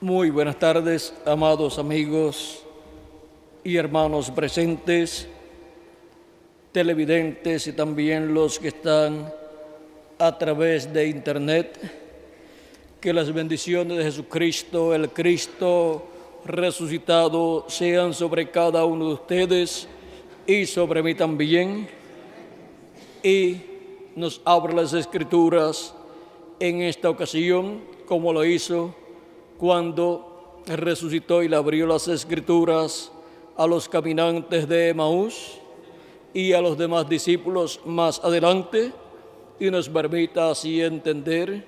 Muy buenas tardes, amados amigos y hermanos presentes, televidentes y también los que están a través de internet. Que las bendiciones de Jesucristo, el Cristo resucitado, sean sobre cada uno de ustedes y sobre mí también. Y nos abra las Escrituras en esta ocasión, como lo hizo cuando resucitó y le abrió las Escrituras a los caminantes de Emaús y a los demás discípulos más adelante, y nos permita así entender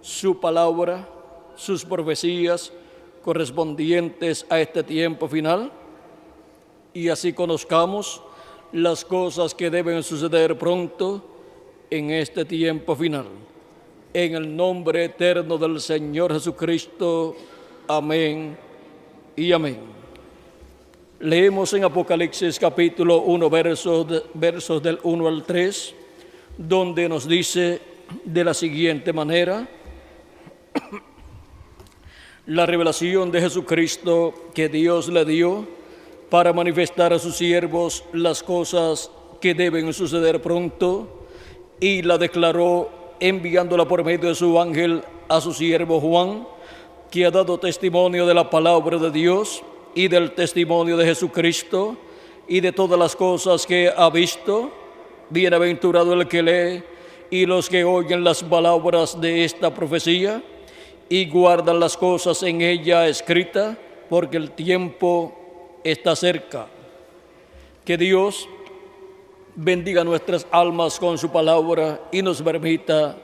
su palabra, sus profecías correspondientes a este tiempo final, y así conozcamos las cosas que deben suceder pronto en este tiempo final. En el nombre eterno del Señor Jesucristo. Amén y amén. Leemos en Apocalipsis capítulo 1, versos del 1 al 3, donde nos dice de la siguiente manera: la revelación de Jesucristo que Dios le dio para manifestar a sus siervos las cosas que deben suceder pronto, y la declaró enviándola por medio de su ángel a su siervo Juan, que ha dado testimonio de la palabra de Dios y del testimonio de Jesucristo y de todas las cosas que ha visto. Bienaventurado el que lee y los que oyen las palabras de esta profecía y guardan las cosas en ella escritas, porque el tiempo está cerca. Que Dios bendiga nuestras almas con su palabra y nos permita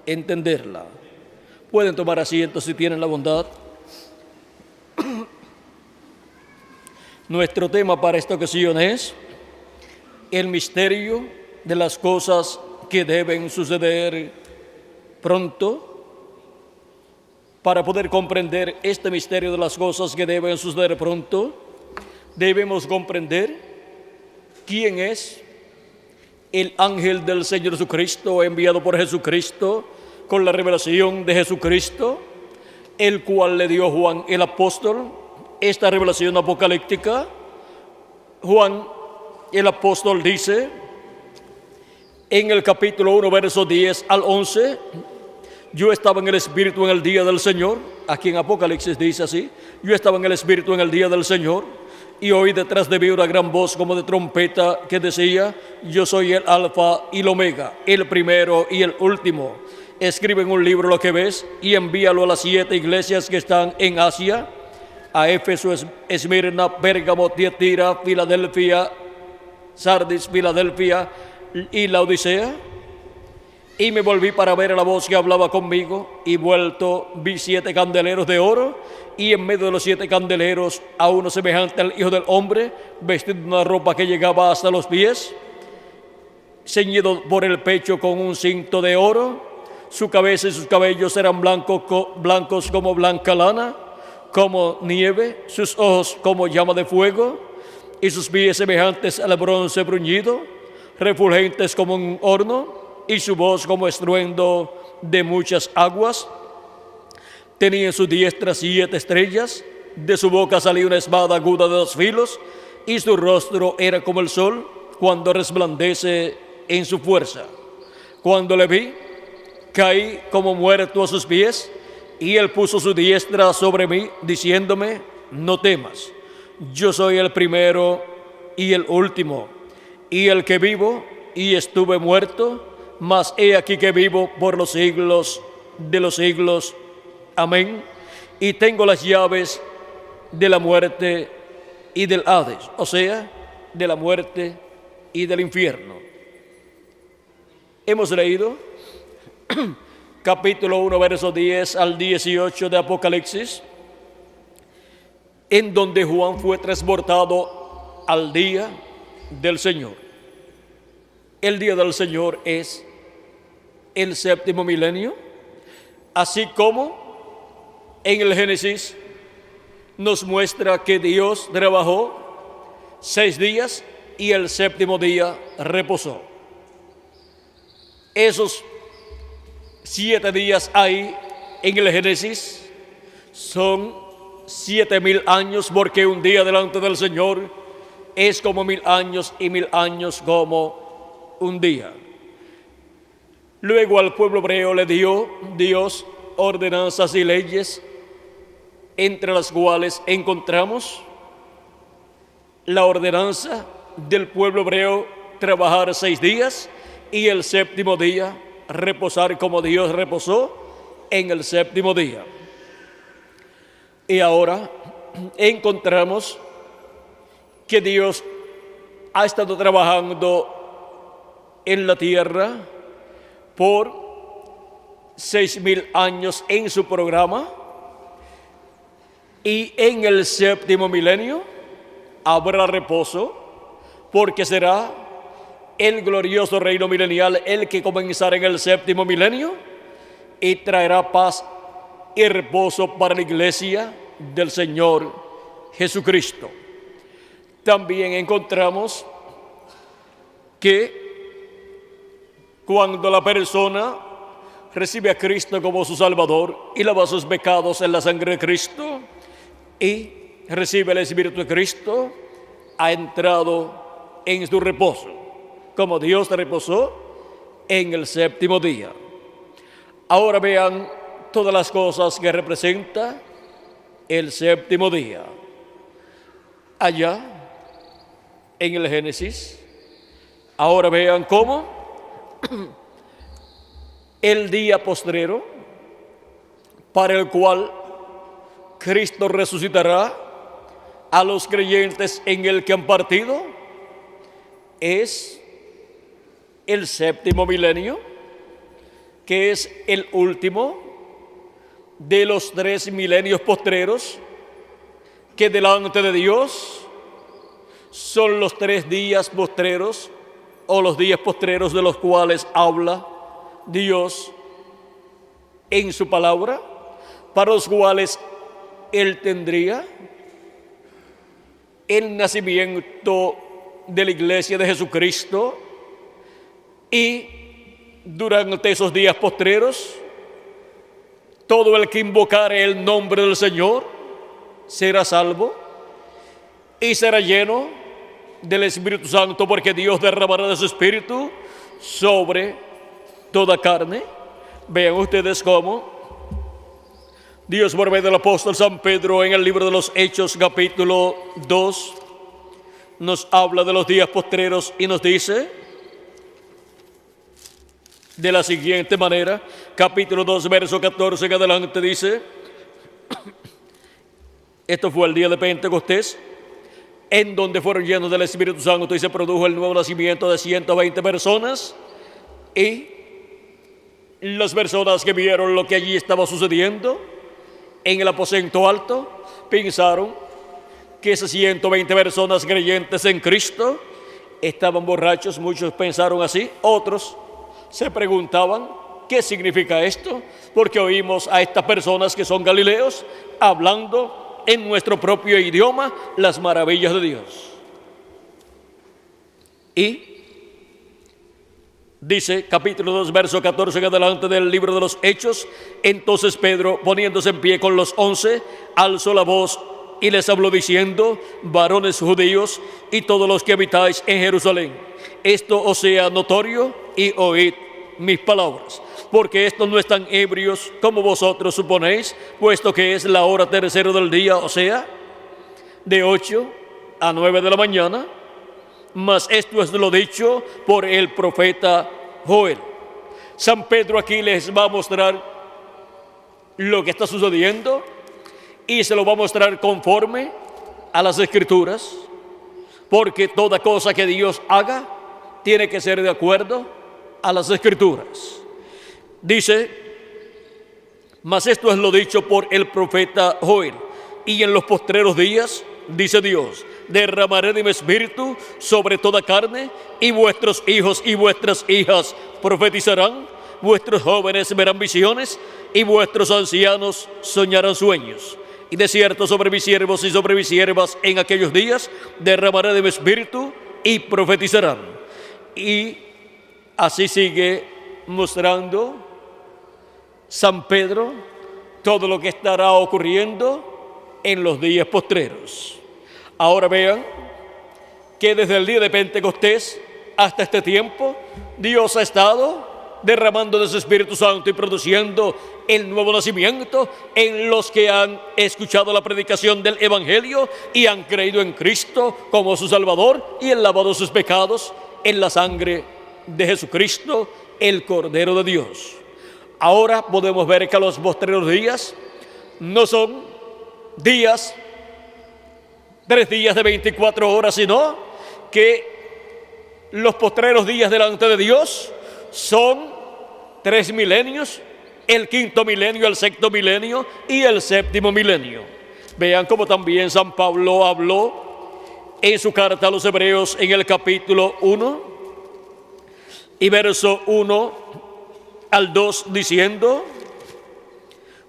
entenderla. Pueden tomar asiento si tienen la bondad. Nuestro tema para esta ocasión es el misterio de las cosas que deben suceder pronto. Para poder comprender este misterio de las cosas que deben suceder pronto, debemos comprender quién es el ángel del Señor Jesucristo, enviado por Jesucristo con la revelación de Jesucristo, el cual le dio Juan el apóstol esta revelación apocalíptica. Juan el apóstol dice en el capítulo 1, versos 10 al 11: yo estaba en el Espíritu en el día del Señor. Aquí en Apocalipsis dice así: yo estaba en el Espíritu en el día del Señor, y oí detrás de mí una gran voz como de trompeta que decía: yo soy el Alfa y el Omega, el primero y el último. Escribe en un libro lo que ves y envíalo a las 7 iglesias que están en Asia: a Éfeso, Esmirna, Pérgamo, Tiatira, Filadelfia, Sardis, Filadelfia y Laodicea. Y me volví para ver a la voz que hablaba conmigo, y vuelto vi 7 candeleros de oro, y en medio de los 7 candeleros a uno semejante al Hijo del Hombre, vestido de una ropa que llegaba hasta los pies, ceñido por el pecho con un cinto de oro. Su cabeza y sus cabellos eran blancos como blanca lana, como nieve, sus ojos como llama de fuego, y sus pies semejantes al bronce bruñido, refulgentes como un horno, y su voz como estruendo de muchas aguas. Tenía en su diestra 7 estrellas, de su boca salía una espada aguda de 2 filos, y su rostro era como el sol cuando resplandece en su fuerza. Cuando le vi, caí como muerto a sus pies, y él puso su diestra sobre mí, diciéndome: no temas, yo soy el primero y el último, y el que vivo y estuve muerto, mas he aquí que vivo por los siglos de los siglos. Amén. Y tengo las llaves de la muerte y del Hades, o sea, de la muerte y del infierno. Hemos leído capítulo 1, versos 10 al 18 de Apocalipsis, en donde Juan fue transportado al día del Señor. El día del Señor es el 7º milenio, así como en el Génesis nos muestra que Dios trabajó 6 días y el 7º día reposó. Esos 7 días hay en el Génesis son 7.000 años, porque un día delante del Señor es como 1.000 años y 1.000 años como un día. Luego al pueblo hebreo le dio Dios ordenanzas y leyes, entre las cuales encontramos la ordenanza del pueblo hebreo trabajar 6 días y el séptimo día reposar como Dios reposó en el séptimo día. Y ahora encontramos que Dios ha estado trabajando en la tierra por 6.000 años en su programa, y en el séptimo milenio habrá reposo, porque será el glorioso reino milenial el que comenzará en el séptimo milenio y traerá paz y reposo para la iglesia del Señor Jesucristo. También encontramos que cuando la persona recibe a Cristo como su Salvador y lava sus pecados en la sangre de Cristo y recibe el Espíritu de Cristo, ha entrado en su reposo, como Dios reposó en el séptimo día. Ahora vean todas las cosas que representa el séptimo día. Allá en el Génesis, ahora vean cómo el día postrero, para el cual Cristo resucitará a los creyentes en el que han partido, es el séptimo milenio, que es el último de los 3 milenios postreros, que delante de Dios son los 3 días postreros, o los días postreros de los cuales habla Dios en su palabra, para los cuales Él tendría el nacimiento de la iglesia de Jesucristo, y durante esos días postreros todo el que invocare el nombre del Señor será salvo y será lleno del Espíritu Santo, porque Dios derramará de su Espíritu sobre toda carne. Vean ustedes cómo Dios, por medio del apóstol San Pedro, en el libro de los Hechos, capítulo 2, nos habla de los días postreros y nos dice de la siguiente manera, capítulo 2, verso 14 en adelante, dice: esto fue el día de Pentecostés, en donde fueron llenos del Espíritu Santo y se produjo el nuevo nacimiento de 120 personas, y las personas que vieron lo que allí estaba sucediendo en el aposento alto pensaron que esas 120 personas creyentes en Cristo estaban borrachos. Muchos pensaron así, otros se preguntaban qué significa esto, porque oímos a estas personas que son galileos hablando en nuestro propio idioma las maravillas de Dios. Y dice, capítulo 2, verso 14 en adelante del libro de los Hechos: entonces Pedro, poniéndose en pie con los 11, alzó la voz y les habló diciendo: varones judíos y todos los que habitáis en Jerusalén, esto os sea notorio y oíd mis palabras, porque estos no están ebrios como vosotros suponéis, puesto que es la hora tercera del día, o sea, de 8 a 9 de la mañana. Mas esto es lo dicho por el profeta Joel. San Pedro aquí les va a mostrar lo que está sucediendo, y se lo va a mostrar conforme a las Escrituras, porque toda cosa que Dios haga tiene que ser de acuerdo a las Escrituras. Dice: mas esto es lo dicho por el profeta Joel, y en los postreros días, dice Dios, derramaré de mi espíritu sobre toda carne, y vuestros hijos y vuestras hijas profetizarán, vuestros jóvenes verán visiones, y vuestros ancianos soñarán sueños. Y de cierto sobre mis siervos y sobre mis siervas en aquellos días derramaré de mi espíritu y profetizarán. Y así sigue mostrando San Pedro todo lo que estará ocurriendo en los días postreros. Ahora vean que desde el día de Pentecostés hasta este tiempo, Dios ha estado derramando de su Espíritu Santo y produciendo el nuevo nacimiento en los que han escuchado la predicación del Evangelio y han creído en Cristo como su Salvador y han lavado sus pecados en la sangre de Jesucristo, el Cordero de Dios. Ahora podemos ver que los postreros días no son días, 3 días de 24 horas, sino que los postreros días delante de Dios son 3 milenios, el 5.º milenio, el 6.º milenio y el 7.º milenio. Vean cómo también San Pablo habló en su carta a los Hebreos en el capítulo 1 y verso 1 al 2 diciendo: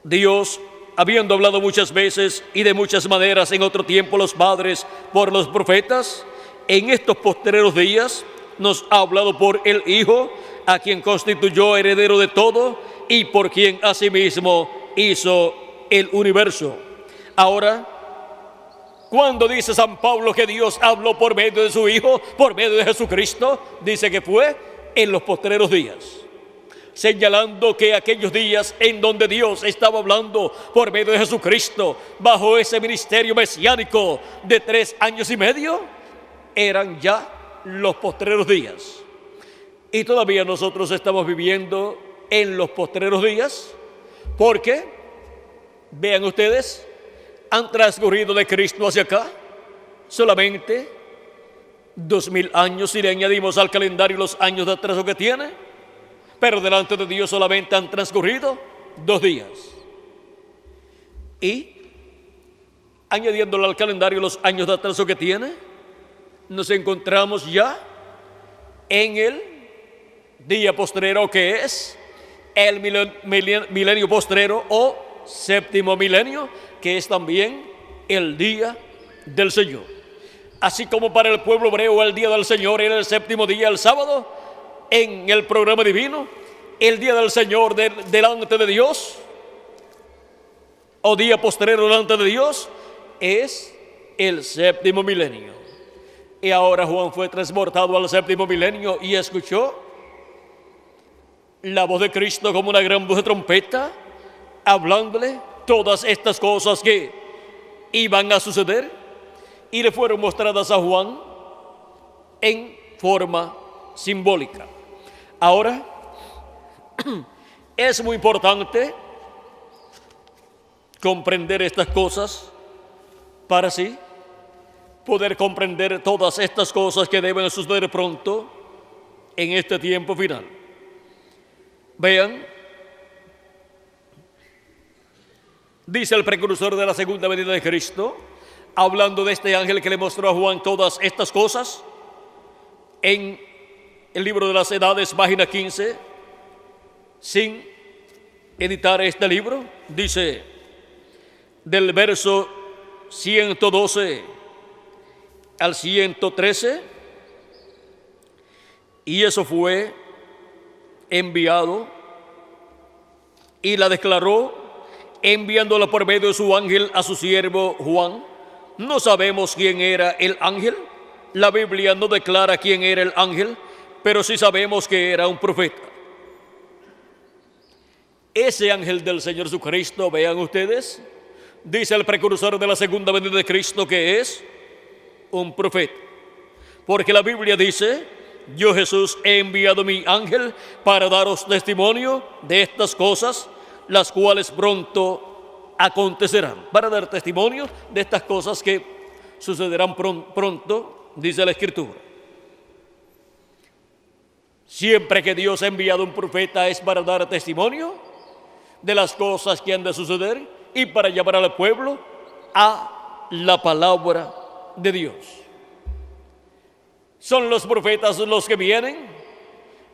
Dios, habiendo hablado muchas veces y de muchas maneras en otro tiempo los padres por los profetas, en estos postreros días nos ha hablado por el Hijo, a quien constituyó heredero de todo y por quien asimismo hizo el universo. Ahora, cuando dice San Pablo que Dios habló por medio de su Hijo, por medio de Jesucristo, dice que fue en los postreros días, señalando que aquellos días en donde Dios estaba hablando por medio de Jesucristo, bajo ese ministerio mesiánico de 3 años y medio, eran ya los postreros días. Y todavía nosotros estamos viviendo en los postreros días, porque, vean ustedes, han transcurrido de Cristo hacia acá solamente 2000 años, si le añadimos al calendario los años de atraso que tiene, pero delante de Dios solamente han transcurrido 2 días. Y añadiéndole al calendario los años de atraso que tiene, nos encontramos ya en el día postrero, que es el milenio postrero o 7.º milenio, que es también el día del Señor. Así como para el pueblo hebreo el día del Señor era el 7.º día, el sábado, en el programa divino, el día del Señor delante de Dios, o día postrero delante de Dios, es el 7.º milenio. Y ahora Juan fue transportado al 7.º milenio y escuchó la voz de Cristo como una gran voz de trompeta, hablándole todas estas cosas que iban a suceder y le fueron mostradas a Juan en forma simbólica. Ahora, es muy importante comprender estas cosas para así poder comprender todas estas cosas que deben suceder pronto en este tiempo final. Vean, dice el precursor de la segunda venida de Cristo, hablando de este ángel que le mostró a Juan todas estas cosas, en el libro de las Edades, página 15, sin editar este libro, dice del verso 112 al 113, y eso fue enviado y la declaró, enviándola por medio de su ángel a su siervo Juan. No sabemos quién era el ángel, la Biblia no declara quién era el ángel, pero sí sabemos que era un profeta. Ese ángel del Señor Jesucristo, vean ustedes, dice el precursor de la segunda venida de Cristo que es un profeta, porque la Biblia dice: yo Jesús he enviado mi ángel para daros testimonio de estas cosas, las cuales pronto acontecerán. Para dar testimonio de estas cosas que sucederán pronto, dice la Escritura. Siempre que Dios ha enviado un profeta es para dar testimonio de las cosas que han de suceder y para llamar al pueblo a la palabra de Dios. Son los profetas los que vienen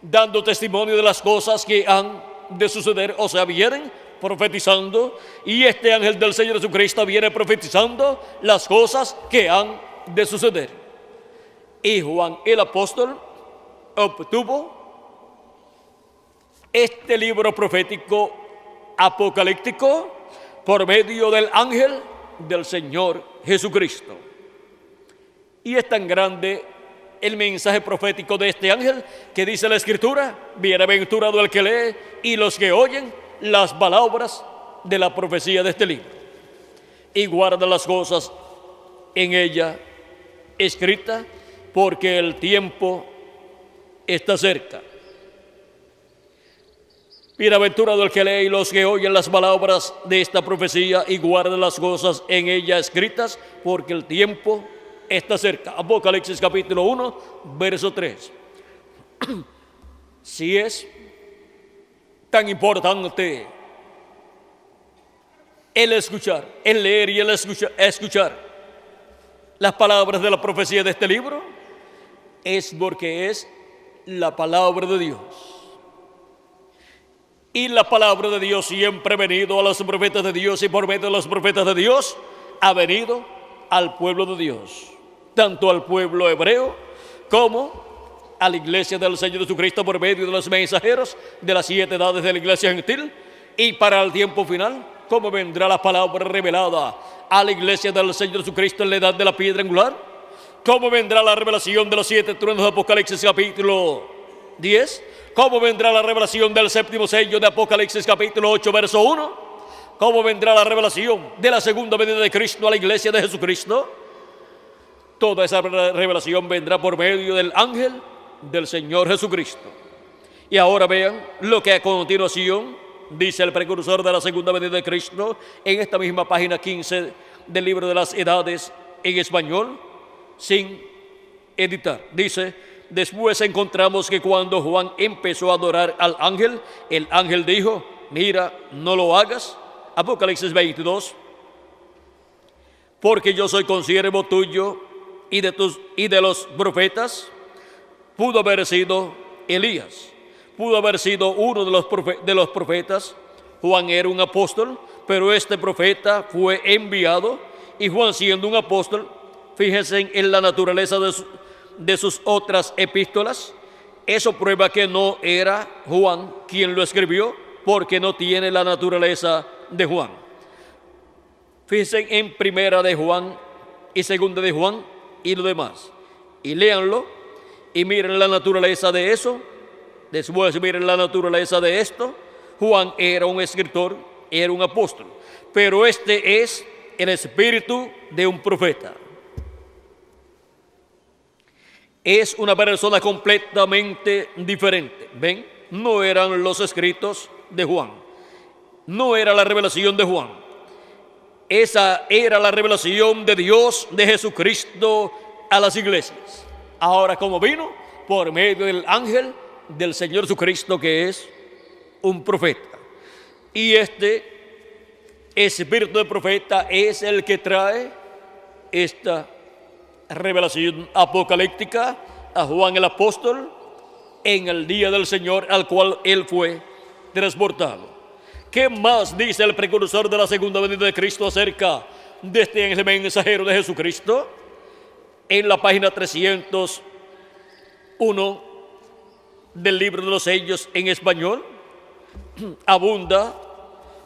dando testimonio de las cosas que han de suceder, o sea, vienen profetizando, y este ángel del Señor Jesucristo viene profetizando las cosas que han de suceder. Y Juan el apóstol obtuvo este libro profético apocalíptico por medio del ángel del Señor Jesucristo. Y es tan grande el mensaje profético de este ángel que dice la Escritura: bienaventurado el que lee y los que oyen las palabras de la profecía de este libro y guarda las cosas en ella escritas, porque el tiempo está cerca. Bienaventurado el que lee y los que oyen las palabras de esta profecía y guarda las cosas en ella escritas, porque el tiempo está cerca. Apocalipsis capítulo 1, verso 3. Si es tan importante el escuchar, el leer y el escuchar las palabras de la profecía de este libro, es porque es la palabra de Dios. Y la palabra de Dios siempre ha venido a los profetas de Dios, y por medio de los profetas de Dios ha venido al pueblo de Dios, tanto al pueblo hebreo como a la iglesia del Señor Jesucristo por medio de los mensajeros de las 7 edades de la iglesia gentil, y para el tiempo final, como vendrá la palabra revelada a la iglesia del Señor Jesucristo en la edad de la piedra angular, como vendrá la revelación de los 7 truenos de Apocalipsis capítulo 10, cómo vendrá la revelación del 7º sello de Apocalipsis capítulo 8, verso 1, cómo vendrá la revelación de la segunda venida de Cristo a la iglesia de Jesucristo. Toda esa revelación vendrá por medio del ángel del Señor Jesucristo. Y ahora vean lo que a continuación dice el precursor de la segunda venida de Cristo en esta misma página 15 del libro de las edades en español, sin editar. Dice: después encontramos que cuando Juan empezó a adorar al ángel, el ángel dijo: mira, no lo hagas. Apocalipsis 22. Porque yo soy consiervo tuyo y de los profetas. Pudo haber sido Elías, pudo haber sido uno de los profetas. Juan era un apóstol, pero este profeta fue enviado, y Juan, siendo un apóstol, fíjense en la naturaleza de sus otras epístolas. Eso prueba que no era Juan quien lo escribió, porque no tiene la naturaleza de Juan. Fíjense en primera de Juan y segunda de Juan y lo demás, y léanlo y miren la naturaleza de eso. Después miren la naturaleza de esto. Juan era un escritor, era un apóstol, pero este es el espíritu de un profeta. Es una persona completamente diferente. ¿Ven? No eran los escritos de Juan, no era la revelación de Juan. Esa era la revelación de Dios, de Jesucristo a las iglesias. Ahora, ¿cómo vino? Por medio del ángel del Señor Jesucristo, que es un profeta. Y este espíritu de profeta es el que trae esta revelación apocalíptica a Juan el apóstol en el día del Señor al cual él fue transportado. ¿Qué más dice el precursor de la segunda venida de Cristo acerca de este ángel mensajero de Jesucristo? En la página 301 del libro de los sellos en español, abunda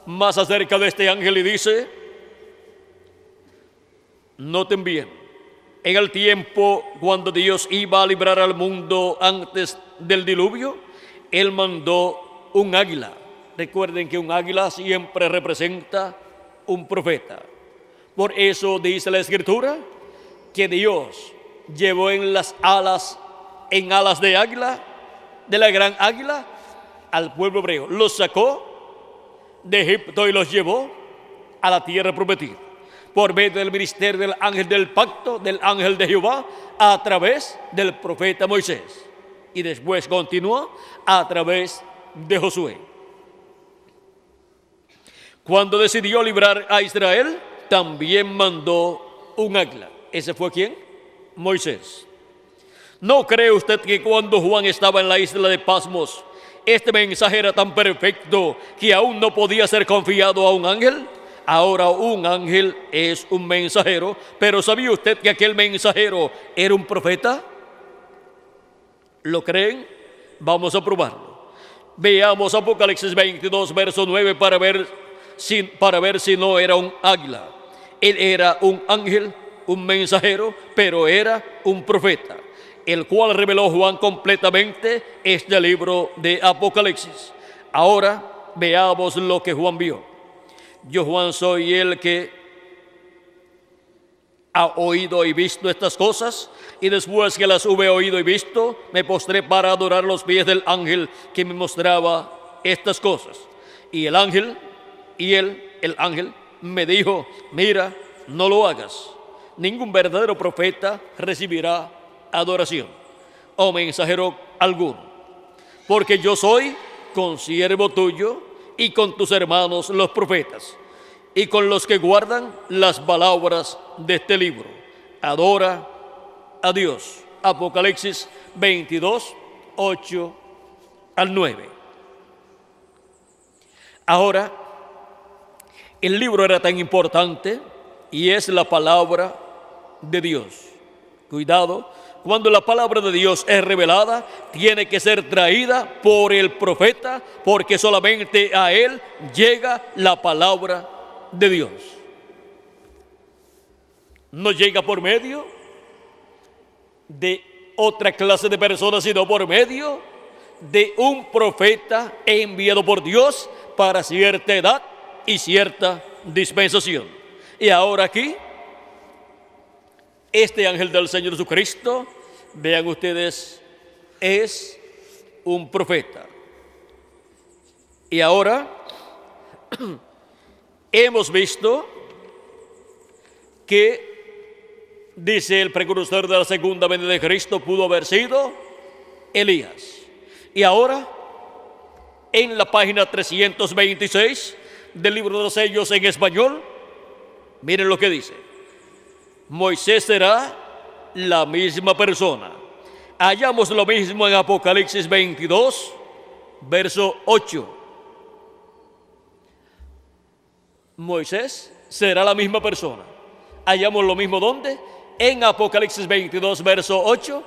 más acerca de este ángel y dice: noten bien, en el tiempo cuando Dios iba a librar al mundo antes del diluvio, Él mandó un águila. Recuerden que un águila siempre representa un profeta. Por eso dice la Escritura que Dios llevó en alas de águila, de la gran águila, al pueblo hebreo. Los sacó de Egipto y los llevó a la tierra prometida por medio del ministerio del ángel del pacto, del ángel de Jehová, a través del profeta Moisés. Y después continuó a través de Josué. Cuando decidió librar a Israel, también mandó un águila. ¿Ese fue quién? Moisés. ¿No cree usted que cuando Juan estaba en la isla de Pasmos, este mensaje era tan perfecto que aún no podía ser confiado a un ángel? Ahora un ángel es un mensajero, pero ¿sabía usted que aquel mensajero era un profeta? ¿Lo creen? Vamos a probarlo. Veamos Apocalipsis 22, verso 9, para ver para ver si no era un águila. Él era un ángel, un mensajero, pero era un profeta, el cual reveló Juan completamente este libro de Apocalipsis. Ahora veamos lo que Juan vio. Yo, Juan, soy el que ha oído y visto estas cosas, y después que las hube oído y visto, me postré para adorar los pies del ángel que me mostraba estas cosas. Y el ángel me dijo: mira, no lo hagas. Ningún verdadero profeta recibirá adoración o mensajero alguno, porque yo soy consiervo tuyo y con tus hermanos los profetas, y con los que guardan las palabras de este libro. Adora a Dios. Apocalipsis 22, 8 al 9. Ahora, el libro era tan importante y es la palabra de Dios. Cuidado, cuando la palabra de Dios es revelada, tiene que ser traída por el profeta, porque solamente a él llega la palabra de Dios. No llega por medio de otra clase de personas, sino por medio de un profeta enviado por Dios para cierta edad y cierta dispensación. Y ahora aquí, este ángel del Señor Jesucristo, vean ustedes, es un profeta. Y ahora hemos visto que, dice el precursor de la segunda venida de Cristo, pudo haber sido Elías. Y ahora, en la página 326 del libro de los sellos en español, miren lo que dice: Moisés será la misma persona. Hallamos lo mismo en Apocalipsis 22, verso 8. Moisés será la misma persona. Hallamos lo mismo, ¿dónde? En Apocalipsis 22, verso 8.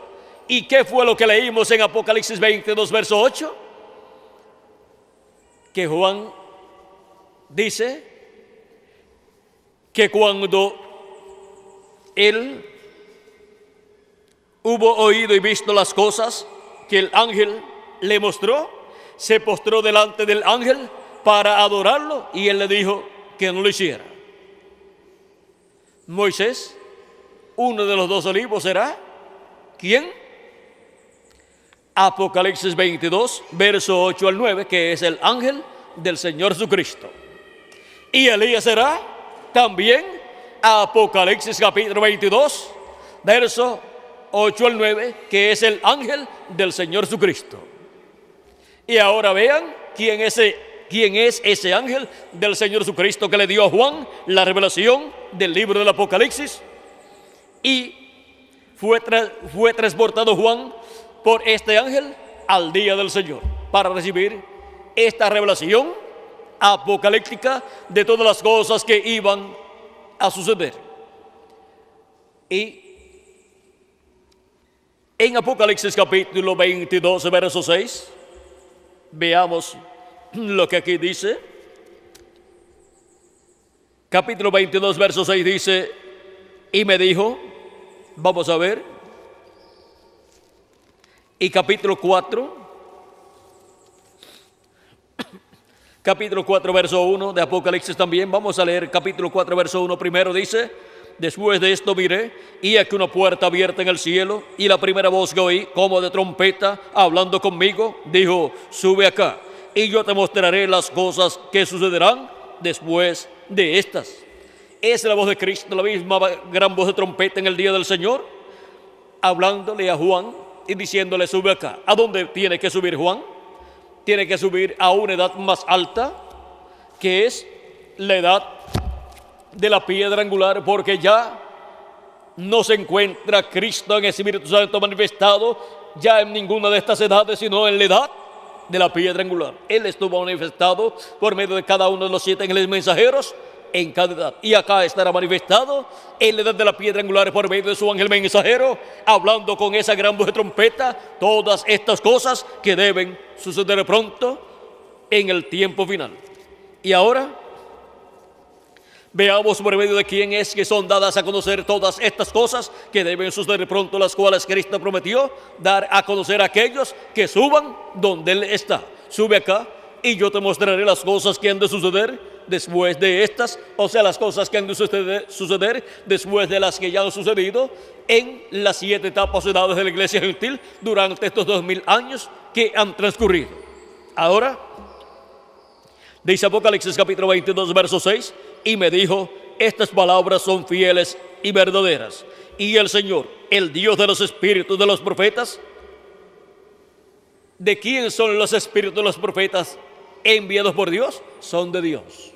¿Y qué fue lo que leímos en Apocalipsis 22, verso 8? Que Juan dice que cuando él hubo oído y visto las cosas que el ángel le mostró, se postró delante del ángel para adorarlo, y él le dijo que no lo hiciera. Moisés, uno de los dos olivos, será ¿quién? Apocalipsis 22, verso 8 al 9, que es el ángel del Señor Jesucristo. Y Elías será también Apocalipsis capítulo 22, verso 8 al 9, que es el ángel del Señor Jesucristo. Y ahora vean quién es ese ángel del Señor Jesucristo que le dio a Juan la revelación del libro del Apocalipsis. Y fue transportado Juan por este ángel al día del Señor para recibir esta revelación apocalíptica de todas las cosas que iban a suceder. Y en Apocalipsis capítulo 22, verso 6, veamos lo que aquí dice. Capítulo 22, verso 6 dice: y me dijo, vamos a ver. Y capítulo 4, verso 1 de Apocalipsis también. Vamos a leer capítulo 4, verso 1 primero. Dice: después de esto miré, y aquí una puerta abierta en el cielo, y la primera voz que oí, como de trompeta, hablando conmigo, dijo: sube acá, y yo te mostraré las cosas que sucederán después de estas. Es la voz de Cristo, la misma gran voz de trompeta en el día del Señor, hablándole a Juan y diciéndole: sube acá. ¿A dónde tiene que subir Juan? Tiene que subir a una edad más alta, que es la edad de la piedra angular, porque ya no se encuentra Cristo en el Espíritu Santo manifestado ya en ninguna de estas edades, sino en la edad de la piedra angular. Él estuvo manifestado por medio de cada uno de los 7 ángeles mensajeros en cada edad, y acá estará manifestado en la edad de la piedra angular por medio de su ángel mensajero, hablando con esa gran voz de trompeta todas estas cosas que deben suceder pronto en el tiempo final. Y ahora Veamos por medio de quién es que son dadas a conocer todas estas cosas que deben suceder pronto, las cuales Cristo prometió dar a conocer a aquellos que suban donde Él está. Sube acá y yo te mostraré las cosas que han de suceder después de estas, o sea, las cosas que han de suceder después de las que ya han sucedido en las 7 etapas o edades de la iglesia gentil durante estos 2000 años que han transcurrido. Ahora, dice Apocalipsis capítulo 22, verso 6, y me dijo, estas palabras son fieles y verdaderas. Y el Señor, el Dios de los espíritus de los profetas, ¿de quién son los espíritus de los profetas enviados por Dios? Son de Dios.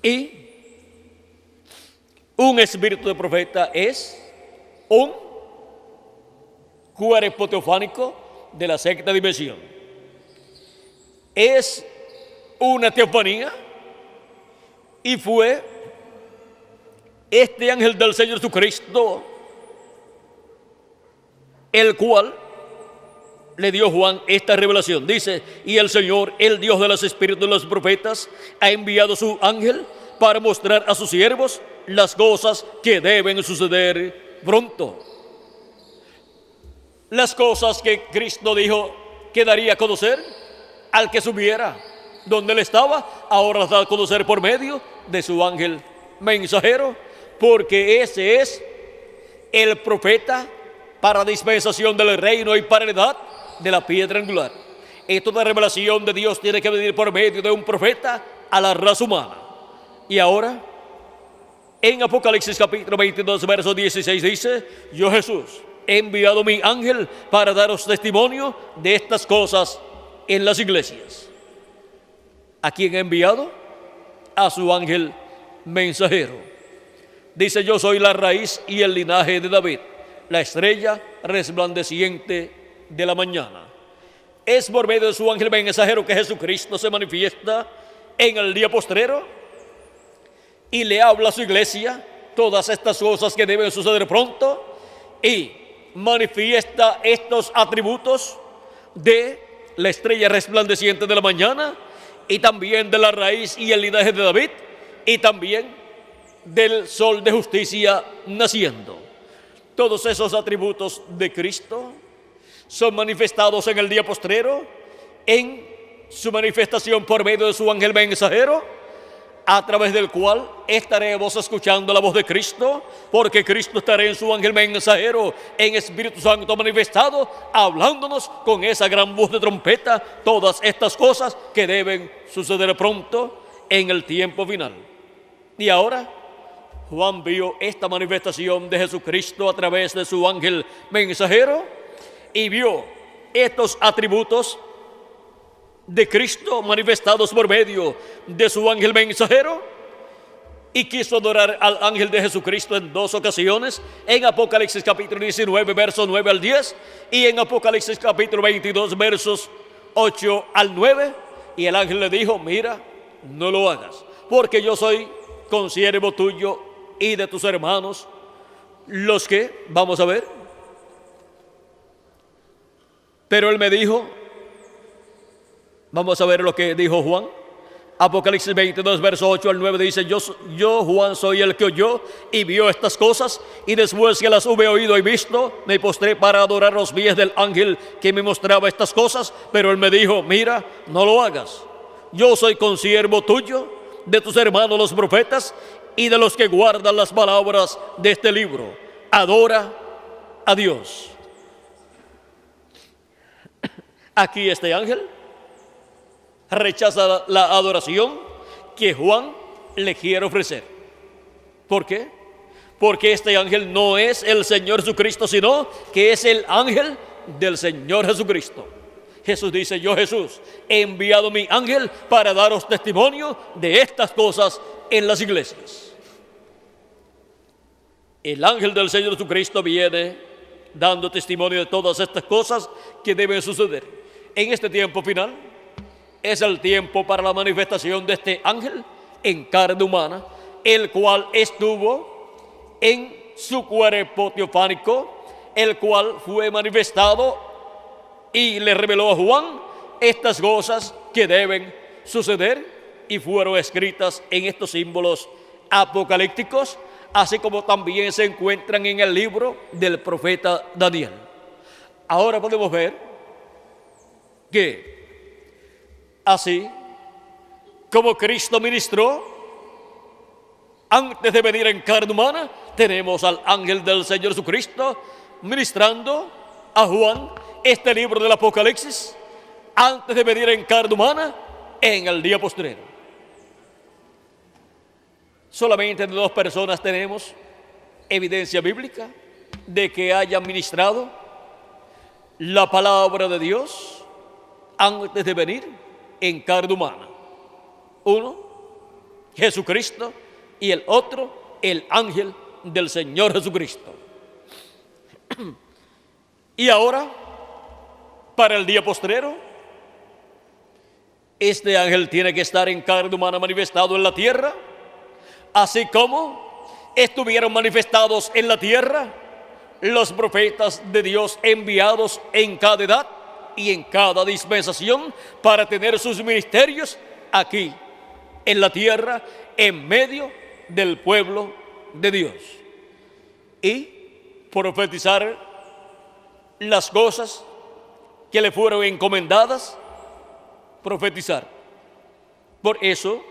Y un espíritu de profeta es un cuerpo teofánico de la sexta dimensión. Es una teofanía y fue este ángel del Señor Jesucristo el cual le dio Juan esta revelación. Dice, y el Señor, el Dios de los espíritus de los profetas, ha enviado su ángel para mostrar a sus siervos las cosas que deben suceder pronto. Las cosas que Cristo dijo que daría a conocer al que subiera donde Él estaba, ahora las da a conocer por medio de su ángel mensajero, porque ese es el profeta para dispensación del reino y para heredad de la piedra angular. Esto de revelación de Dios tiene que venir por medio de un profeta a la raza humana. Y ahora, en Apocalipsis capítulo 22, verso 16 dice, yo Jesús he enviado mi ángel para daros testimonio de estas cosas en las iglesias. ¿A quién he enviado? A su ángel mensajero. Dice, yo soy la raíz y el linaje de David, la estrella resplandeciente de la mañana. Es por medio de su ángel mensajero que Jesucristo se manifiesta en el día postrero y le habla a su iglesia todas estas cosas que deben suceder pronto y manifiesta estos atributos de la estrella resplandeciente de la mañana y también de la raíz y el linaje de David y también del sol de justicia naciendo. Todos esos atributos de Cristo son manifestados en el día postrero, en su manifestación por medio de su ángel mensajero, a través del cual estaremos escuchando la voz de Cristo, porque Cristo estará en su ángel mensajero, en Espíritu Santo manifestado, hablándonos con esa gran voz de trompeta, todas estas cosas que deben suceder pronto en el tiempo final. Y ahora, Juan vio esta manifestación de Jesucristo a través de su ángel mensajero y vio estos atributos de Cristo manifestados por medio de su ángel mensajero y quiso adorar al ángel de Jesucristo en 2 ocasiones, en Apocalipsis capítulo 19, versos 9 al 10 y en Apocalipsis capítulo 22, versos 8 al 9, y el ángel le dijo, mira, no lo hagas, porque yo soy consiervo tuyo y de tus hermanos, los que, vamos a ver, pero él me dijo, vamos a ver lo que dijo Juan. Apocalipsis 22, verso 8 al 9 dice, yo Juan soy el que oyó y vio estas cosas, y después que las hube oído y visto, me postré para adorar los pies del ángel que me mostraba estas cosas, pero él me dijo, mira, no lo hagas. Yo soy consiervo tuyo, de tus hermanos los profetas, y de los que guardan las palabras de este libro. Adora a Dios. Aquí este ángel rechaza la adoración que Juan le quiere ofrecer. ¿Por qué? Porque este ángel no es el Señor Jesucristo, sino que es el ángel del Señor Jesucristo. Jesús dice, yo Jesús he enviado mi ángel para daros testimonio de estas cosas en las iglesias. El ángel del Señor Jesucristo viene dando testimonio de todas estas cosas que deben suceder. En este tiempo final es el tiempo para la manifestación de este ángel en carne humana, el cual estuvo en su cuerpo teofánico, el cual fue manifestado y le reveló a Juan estas cosas que deben suceder y fueron escritas en estos símbolos apocalípticos, así como también se encuentran en el libro del profeta Daniel. Ahora podemos ver que así como Cristo ministró antes de venir en carne humana, tenemos al ángel del Señor Jesucristo ministrando a Juan este libro del Apocalipsis antes de venir en carne humana en el día postrero. Solamente de 2 personas tenemos evidencia bíblica de que hayan ministrado la palabra de Dios antes de venir en carne humana. Uno, Jesucristo, y el otro, el ángel del Señor Jesucristo. Y ahora, para el día postrero, este ángel tiene que estar en carne humana manifestado en la tierra, así como estuvieron manifestados en la tierra los profetas de Dios enviados en cada edad y en cada dispensación para tener sus ministerios aquí en la tierra, en medio del pueblo de Dios, y profetizar las cosas que le fueron encomendadas profetizar. Por eso,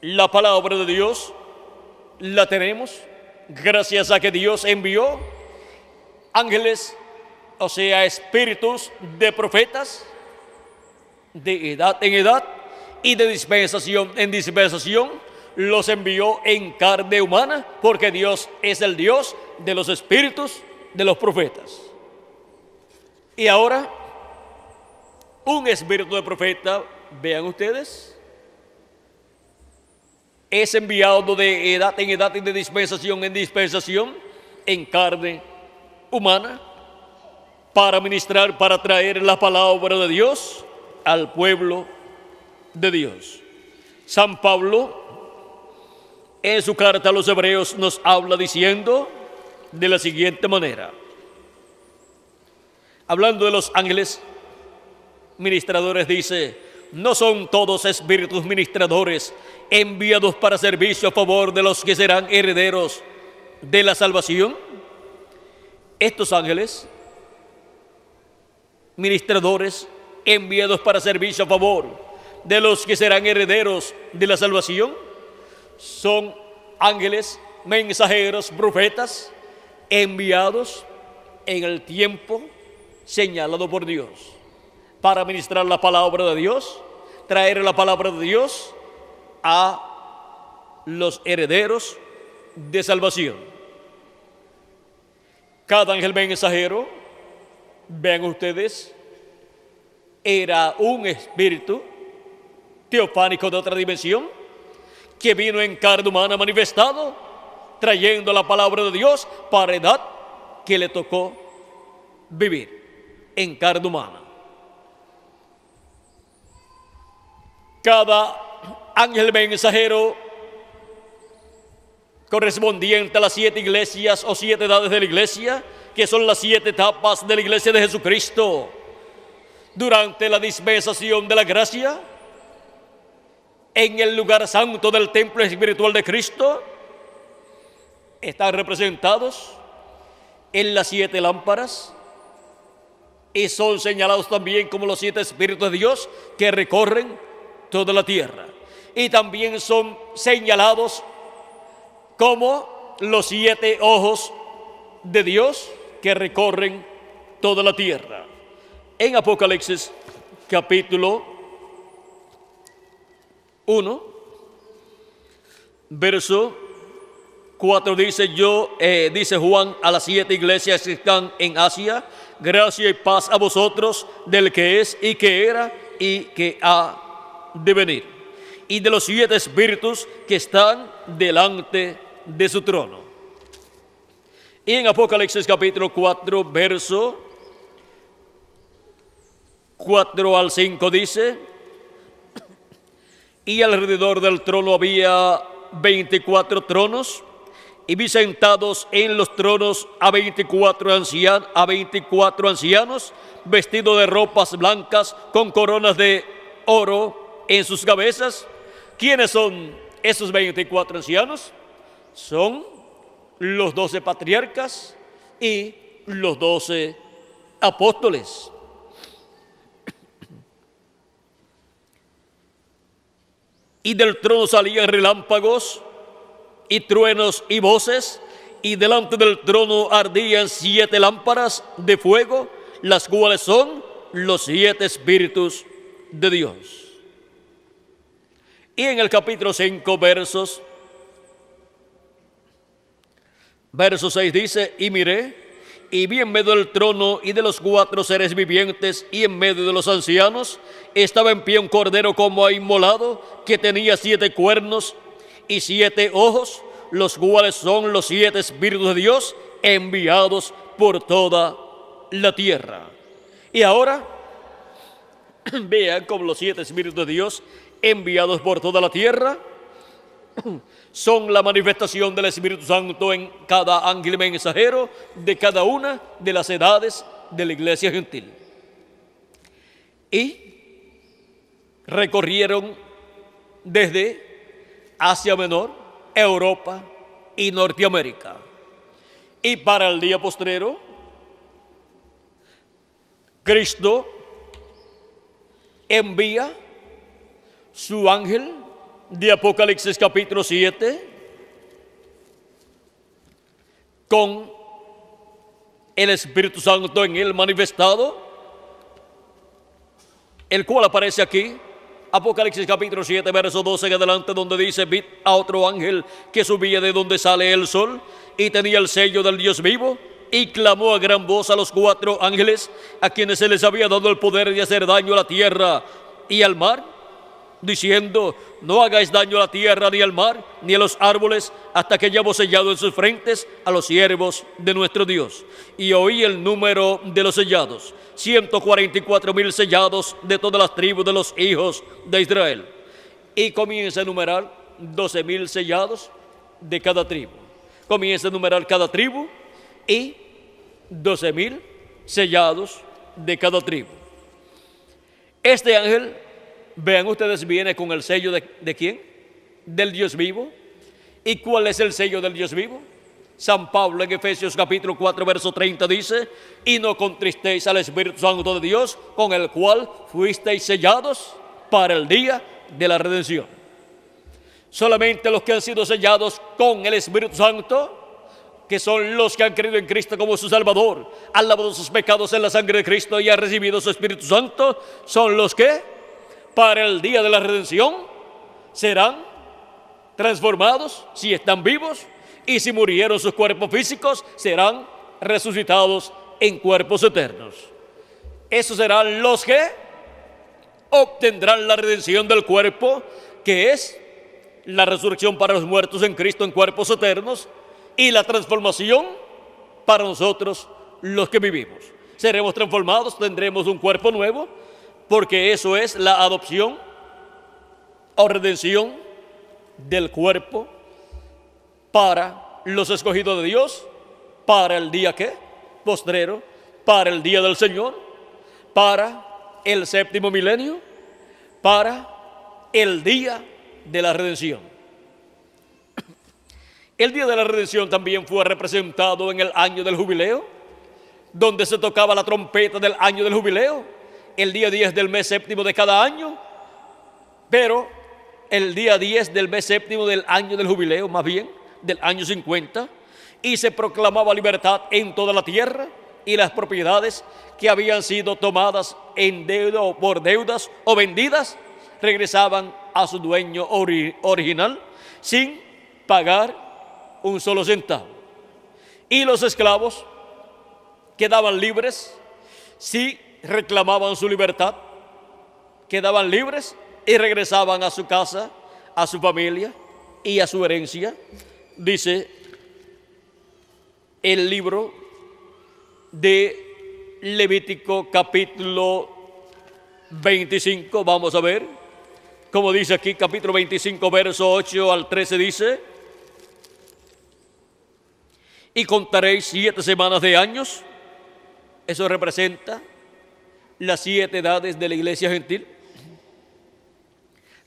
la palabra de Dios la tenemos gracias a que Dios envió ángeles, o sea, espíritus de profetas, de edad en edad y de dispensación en dispensación, los envió en carne humana, porque Dios es el Dios de los espíritus de los profetas. Y ahora, un espíritu de profeta, vean ustedes, es enviado de edad en edad y de dispensación en dispensación en carne humana para ministrar, para traer la palabra de Dios al pueblo de Dios. San Pablo, en su carta a los Hebreos, nos habla diciendo de la siguiente manera, hablando de los ángeles ministradores, dice: ¿no son todos espíritus ministradores enviados para servicio a favor de los que serán herederos de la salvación? Estos ángeles ministradores enviados para servicio a favor de los que serán herederos de la salvación son ángeles mensajeros, profetas enviados en el tiempo señalado por Dios para ministrar la palabra de Dios, traer la palabra de Dios a los herederos de salvación. Cada ángel mensajero, vean ustedes, era un espíritu teofánico de otra dimensión que vino en carne humana manifestado, trayendo la palabra de Dios para edad que le tocó vivir en carne humana. Cada ángel mensajero correspondiente a las 7 iglesias o 7 edades de la iglesia, que son las 7 etapas de la iglesia de Jesucristo durante la dispensación de la gracia, en el lugar santo del templo espiritual de Cristo, están representados en las 7 lámparas y son señalados también como los 7 espíritus de Dios que recorren toda la tierra, y también son señalados como los 7 ojos de Dios que recorren toda la tierra. En Apocalipsis capítulo 1, verso 4 dice: dice Juan a las 7 iglesias que están en Asia, gracia y paz a vosotros del que es y que era y que ha de venir, y de los 7 espíritus que están delante de su trono. Y en Apocalipsis capítulo 4, verso 4 al 5 dice: y alrededor del trono había 24 tronos, y vi sentados en los tronos a 24 ancianos, vestidos de ropas blancas, con coronas de oro en sus cabezas, ¿Quiénes son esos 24 ancianos? Son los 12 patriarcas y los 12 apóstoles. Y del trono salían relámpagos y truenos y voces, y delante del trono ardían 7 lámparas de fuego, las cuales son los 7 espíritus de Dios. Y en el capítulo 5, verso 6 dice: y miré, y vi en medio del trono y de los 4 seres vivientes, y en medio de los ancianos, estaba en pie un cordero como inmolado, que tenía 7 cuernos y 7 ojos, los cuales son los 7 espíritus de Dios enviados por toda la tierra. Y ahora vean cómo los 7 espíritus de Dios enviados por toda la tierra son la manifestación del Espíritu Santo en cada ángel mensajero de cada una de las edades de la iglesia gentil. Y recorrieron desde Asia Menor, Europa y Norteamérica. Y para el día postrero, Cristo envía su ángel de Apocalipsis capítulo 7 con el Espíritu Santo en él manifestado, el cual aparece aquí, Apocalipsis capítulo 7, verso 12 en adelante, donde dice: vi a otro ángel que subía de donde sale el sol y tenía el sello del Dios vivo, y clamó a gran voz a los 4 ángeles a quienes se les había dado el poder de hacer daño a la tierra y al mar, diciendo: no hagáis daño a la tierra, ni al mar, ni a los árboles, hasta que hayamos sellado en sus frentes a los siervos de nuestro Dios. Y oí el número de los sellados: 144,000 sellados de todas las tribus de los hijos de Israel. Y comienza a enumerar 12,000 sellados de cada tribu. Comienza a enumerar cada tribu y 12,000 sellados de cada tribu. Este ángel, vean ustedes, viene con el sello ¿de quién? Del Dios vivo. ¿Y cuál es el sello del Dios vivo? San Pablo en Efesios capítulo 4, verso 30 dice: y no contristéis al Espíritu Santo de Dios, con el cual fuisteis sellados para el día de la redención. Solamente los que han sido sellados con el Espíritu Santo, que son los que han creído en Cristo como su Salvador, han lavado sus pecados en la sangre de Cristo y han recibido su Espíritu Santo, son los que para el día de la redención serán transformados si están vivos, y si murieron sus cuerpos físicos serán resucitados en cuerpos eternos. Esos serán los que obtendrán la redención del cuerpo, que es la resurrección para los muertos en Cristo en cuerpos eternos, y la transformación para nosotros los que vivimos. Seremos transformados, tendremos un cuerpo nuevo, porque eso es la adopción o redención del cuerpo para los escogidos de Dios, para el día ¿qué? Postrero, para el día del Señor, para el séptimo milenio, para el día de la redención. El día de la redención también fue representado en el año del jubileo, donde se tocaba la trompeta del año del jubileo, el día 10 del mes séptimo de cada año, pero el día 10 del mes séptimo del año del jubileo, más bien, del año 50, y se proclamaba libertad en toda la tierra, y las propiedades que habían sido tomadas en deuda o por deudas o vendidas regresaban a su dueño original sin pagar un solo centavo. Y los esclavos quedaban libres si reclamaban su libertad, quedaban libres y regresaban a su casa, a su familia y a su herencia. Dice el libro de Levítico capítulo 25, vamos a ver, como dice aquí, capítulo 25, verso 8 al 13 dice: y contaréis 7 semanas de años. Eso representa las 7 edades de la iglesia gentil.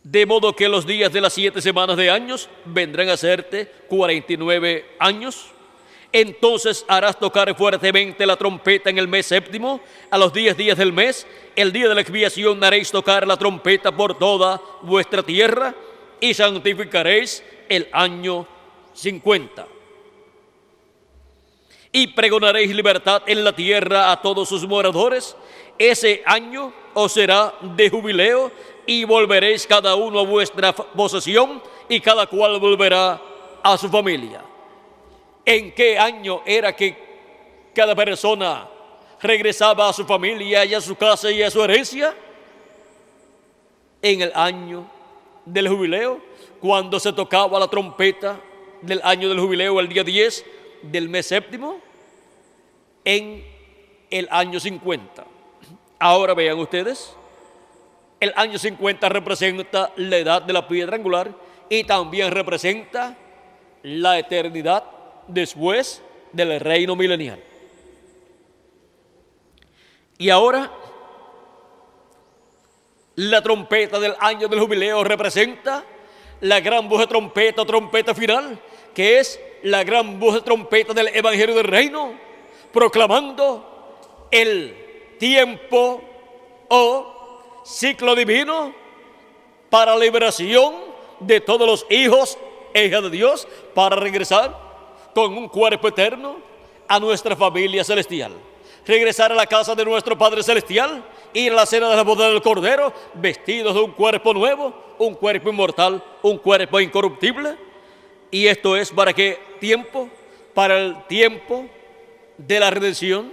De modo que los días de las 7 semanas de años vendrán a serte 49 años. Entonces harás tocar fuertemente la trompeta en el mes séptimo. A los 10 días del mes, el día de la expiación, haréis tocar la trompeta por toda vuestra tierra y santificaréis el año 50. Y pregonaréis libertad en la tierra a todos sus moradores. Ese año os será de jubileo y volveréis cada uno a vuestra posesión y cada cual volverá a su familia. ¿En qué año era que cada persona regresaba a su familia y a su casa y a su herencia? En el año del jubileo, cuando se tocaba la trompeta del año del jubileo, el día 10 del mes séptimo, en el año 50. Ahora vean ustedes, el año 50 representa la edad de la piedra angular y también representa la eternidad después del reino milenial. Y ahora, la trompeta del año del jubileo representa la gran voz de trompeta, trompeta final, que es la gran voz de trompeta del evangelio del reino, proclamando el tiempo o ciclo divino para la liberación de todos los hijos e hijas de Dios, para regresar con un cuerpo eterno a nuestra familia celestial. Regresar a la casa de nuestro Padre Celestial, ir a la cena de la boda del Cordero, vestidos de un cuerpo nuevo, un cuerpo inmortal, un cuerpo incorruptible. ¿Y esto es para qué tiempo? Para el tiempo de la redención,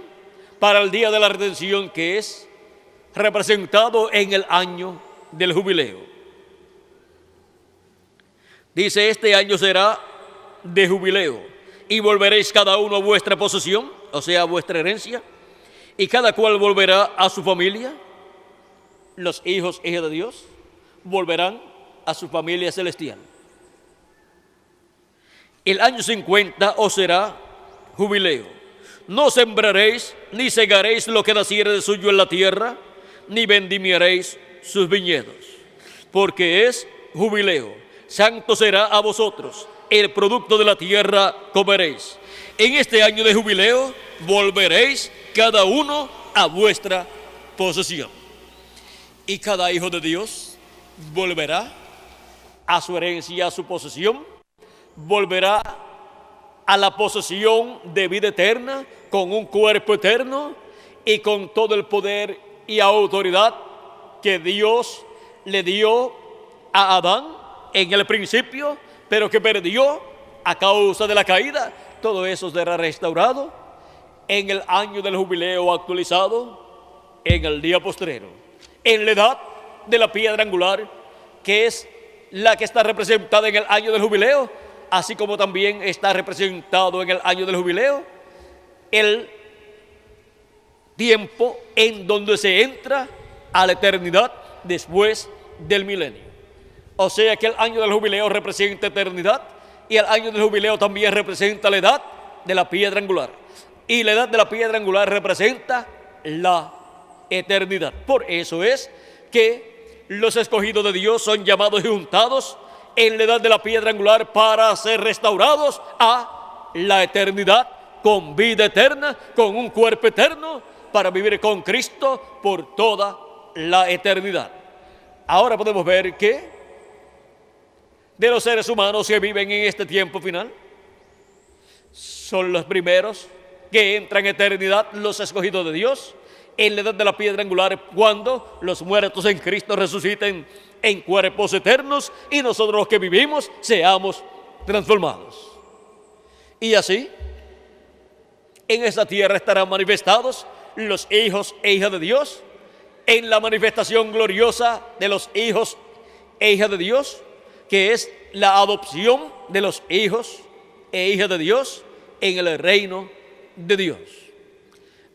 para el día de la redención, que es representado en el año del jubileo. Dice, este año será de jubileo y volveréis cada uno a vuestra posesión, o sea, a vuestra herencia, y cada cual volverá a su familia. Los hijos e hijas de Dios volverán a su familia celestial. El año 50 os será jubileo. No sembraréis ni segaréis lo que naciere de suyo en la tierra, ni vendimiaréis sus viñedos, porque es jubileo. Santo será a vosotros, el producto de la tierra comeréis. En este año de jubileo volveréis cada uno a vuestra posesión. Y cada hijo de Dios volverá a su herencia, a su posesión, volverá a la posesión de vida eterna, con un cuerpo eterno y con todo el poder y autoridad que Dios le dio a Adán en el principio, pero que perdió a causa de la caída. Todo eso será restaurado en el año del jubileo actualizado, en el día postrero, en la edad de la piedra angular, que es la que está representada en el año del jubileo, así como también está representado en el año del jubileo el tiempo en donde se entra a la eternidad después del milenio. O sea que el año del jubileo representa eternidad y el año del jubileo también representa la edad de la piedra angular. Y la edad de la piedra angular representa la eternidad. Por eso es que los escogidos de Dios son llamados y juntados en la edad de la piedra angular para ser restaurados a la eternidad, con vida eterna, con un cuerpo eterno, para vivir con Cristo por toda la eternidad. Ahora podemos ver que de los seres humanos que viven en este tiempo final, son los primeros que entran en eternidad, los escogidos de Dios, en la edad de la piedra angular, cuando los muertos en Cristo resuciten en cuerpos eternos y nosotros los que vivimos seamos transformados. Y así, en esta tierra estarán manifestados los hijos e hijas de Dios, en la manifestación gloriosa de los hijos e hijas de Dios, que es la adopción de los hijos e hijas de Dios en el reino de Dios.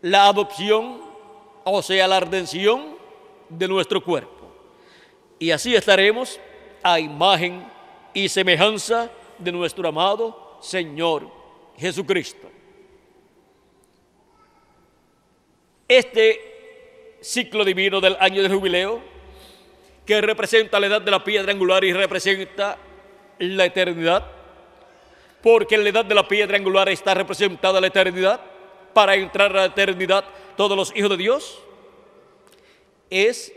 La adopción, o sea, la redención de nuestro cuerpo. Y así estaremos a imagen y semejanza de nuestro amado Señor Jesucristo. Este ciclo divino del año del jubileo, que representa la edad de la piedra angular y representa la eternidad, porque en la edad de la piedra angular está representada la eternidad. Para entrar a la eternidad, todos los hijos de Dios, es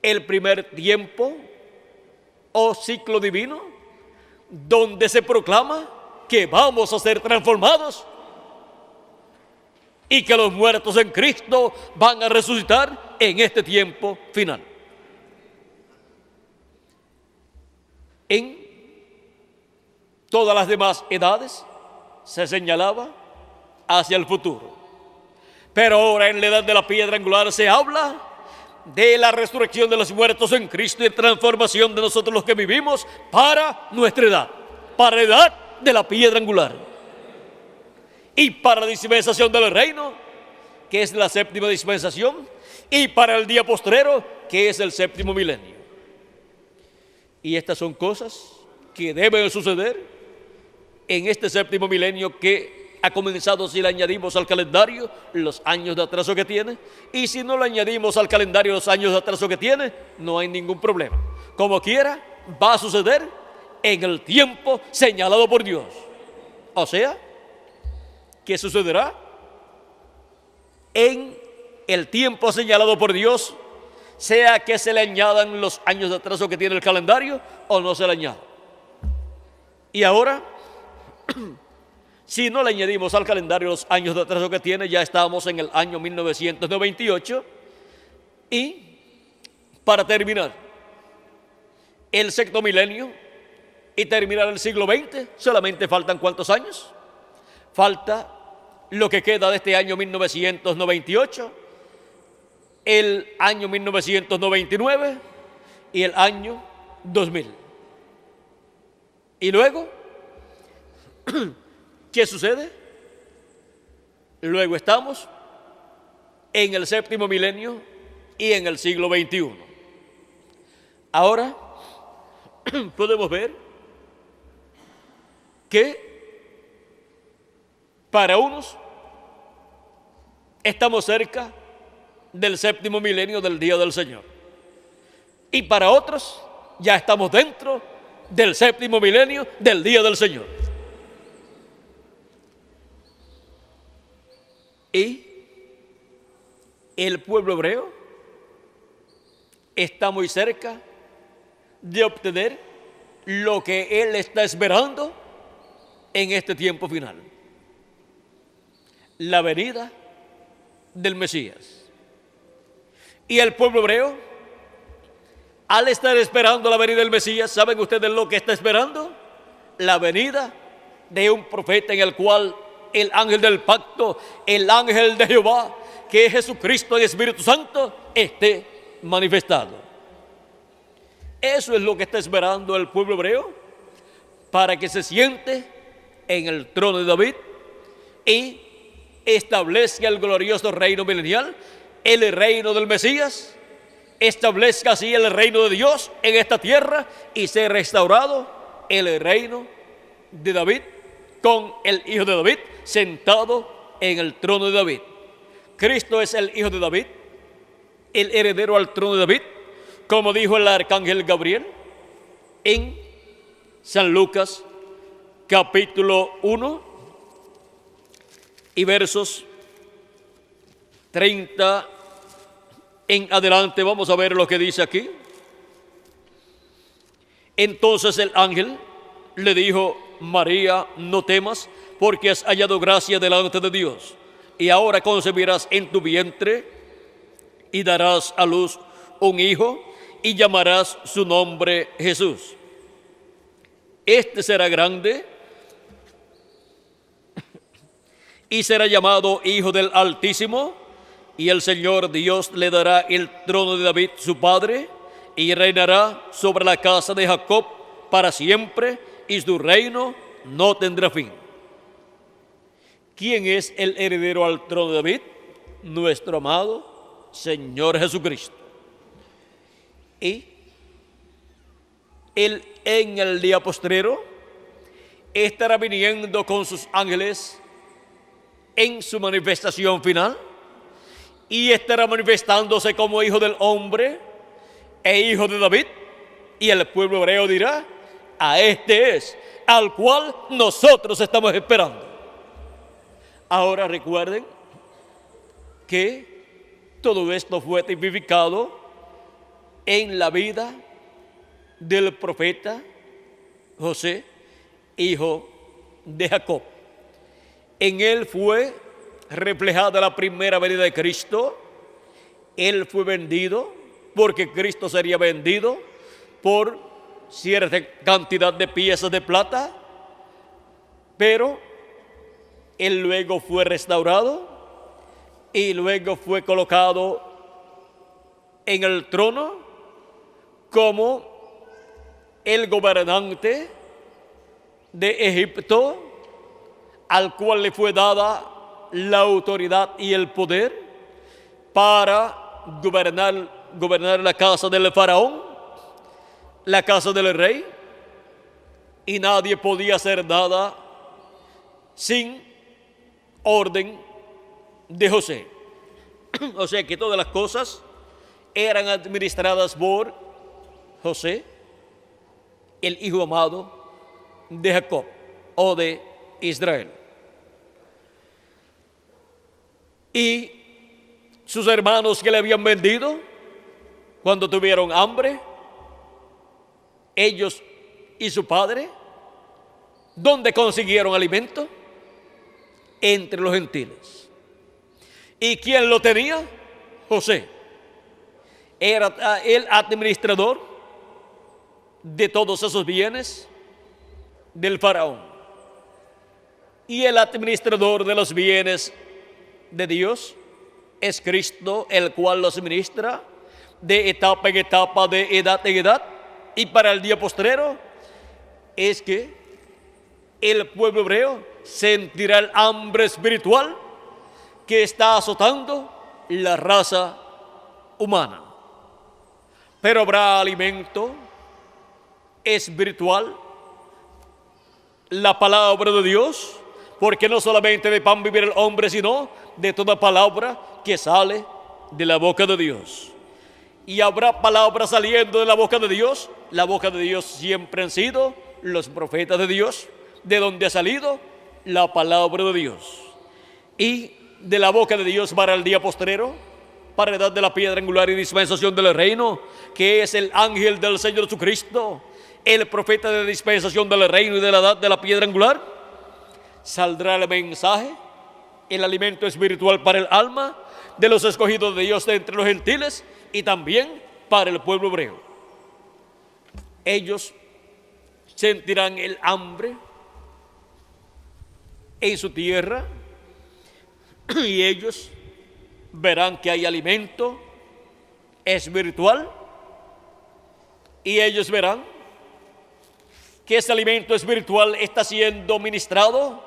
el primer tiempo o ciclo divino donde se proclama que vamos a ser transformados y que los muertos en Cristo van a resucitar en este tiempo final. En todas las demás edades se señalaba hacia el futuro, pero ahora en la edad de la piedra angular se habla de la resurrección de los muertos en Cristo y transformación de nosotros los que vivimos para nuestra edad, para la edad de la piedra angular y para la dispensación del reino, que es la séptima dispensación, y para el día postrero, que es el séptimo milenio. Y estas son cosas que deben suceder en este séptimo milenio, que ha comenzado si le añadimos al calendario los años de atraso que tiene, y si no le añadimos al calendario los años de atraso que tiene, no hay ningún problema. Como quiera, va a suceder en el tiempo señalado por Dios. O sea, ¿qué sucederá? En el tiempo señalado por Dios, sea que se le añadan los años de atraso que tiene el calendario o no se le añadan. Y ahora, si no le añadimos al calendario los años de atraso que tiene, ya estamos en el año 1998. Y para terminar el sexto milenio y terminar el siglo XX, solamente faltan ¿cuántos años? Falta lo que queda de este año 1998, el año 1999 y el año 2000. Y luego, ¿qué sucede? Luego estamos en el séptimo milenio y en el siglo XXI. Ahora podemos ver que para unos estamos cerca del séptimo milenio del día del Señor, y para otros ya estamos dentro del séptimo milenio del día del Señor. Y el pueblo hebreo está muy cerca de obtener lo que él está esperando en este tiempo final: la venida del Mesías. Y el pueblo hebreo, al estar esperando la venida del Mesías, ¿saben ustedes lo que está esperando? La venida de un profeta en el cual el ángel del pacto, el ángel de Jehová, que es Jesucristo en Espíritu Santo, esté manifestado. Eso es lo que está esperando el pueblo hebreo para que se siente en el trono de David y establezca el glorioso reino milenial, el reino del Mesías, establezca así el reino de Dios en esta tierra y sea restaurado el reino de David con el hijo de David sentado en el trono de David. Cristo es el hijo de David, el heredero al trono de David, como dijo el arcángel Gabriel en San Lucas capítulo 1 y versos 30 en adelante. Vamos a ver lo que dice aquí. Entonces el ángel le dijo: María, no temas, porque has hallado gracia delante de Dios, y ahora concebirás en tu vientre y darás a luz un hijo, y llamarás su nombre Jesús. Este será grande y será llamado Hijo del Altísimo, y el Señor Dios le dará el trono de David su padre, y reinará sobre la casa de Jacob para siempre, y su reino no tendrá fin. ¿Quién es el heredero al trono de David? Nuestro amado Señor Jesucristo. Y Él en el día postrero estará viniendo con sus ángeles en su manifestación final, y estará manifestándose como Hijo del Hombre e hijo de David, y el pueblo hebreo dirá: a este es, al cual nosotros estamos esperando. Ahora recuerden que todo esto fue tipificado en la vida del profeta José, hijo de Jacob. En él fue reflejada la primera venida de Cristo. Él fue vendido porque Cristo sería vendido por cierta cantidad de piezas de plata, pero él luego fue restaurado y luego fue colocado en el trono como el gobernante de Egipto, al cual le fue dada la autoridad y el poder para gobernar la casa del faraón, la casa del rey, y nadie podía hacer nada sin orden de José. O sea que todas las cosas eran administradas por José, el hijo amado de Jacob o de Israel. Y sus hermanos que le habían vendido, cuando tuvieron hambre, ellos y su padre, ¿dónde consiguieron alimento? Entre los gentiles. ¿Y quién lo tenía? José. Era el administrador de todos esos bienes del faraón. Y el administrador de los bienes de Dios es Cristo, el cual los ministra de etapa en etapa, de edad en edad. Y para el día postrero es que el pueblo hebreo sentirá el hambre espiritual que está azotando la raza humana. Pero habrá alimento espiritual, la palabra de Dios, porque no solamente de pan vivirá el hombre, sino de toda palabra que sale de la boca de Dios. Y habrá palabras saliendo de la boca de Dios. La boca de Dios siempre han sido los profetas de Dios, de donde ha salido la palabra de Dios. Y de la boca de Dios para el día postrero, para la edad de la piedra angular y dispensación del reino, que es el ángel del Señor Jesucristo, el profeta de dispensación del reino y de la edad de la piedra angular, saldrá el mensaje, el alimento espiritual para el alma de los escogidos de Dios de entre los gentiles y también para el pueblo hebreo. Ellos sentirán el hambre en su tierra y ellos verán que hay alimento espiritual y ellos verán que ese alimento espiritual está siendo ministrado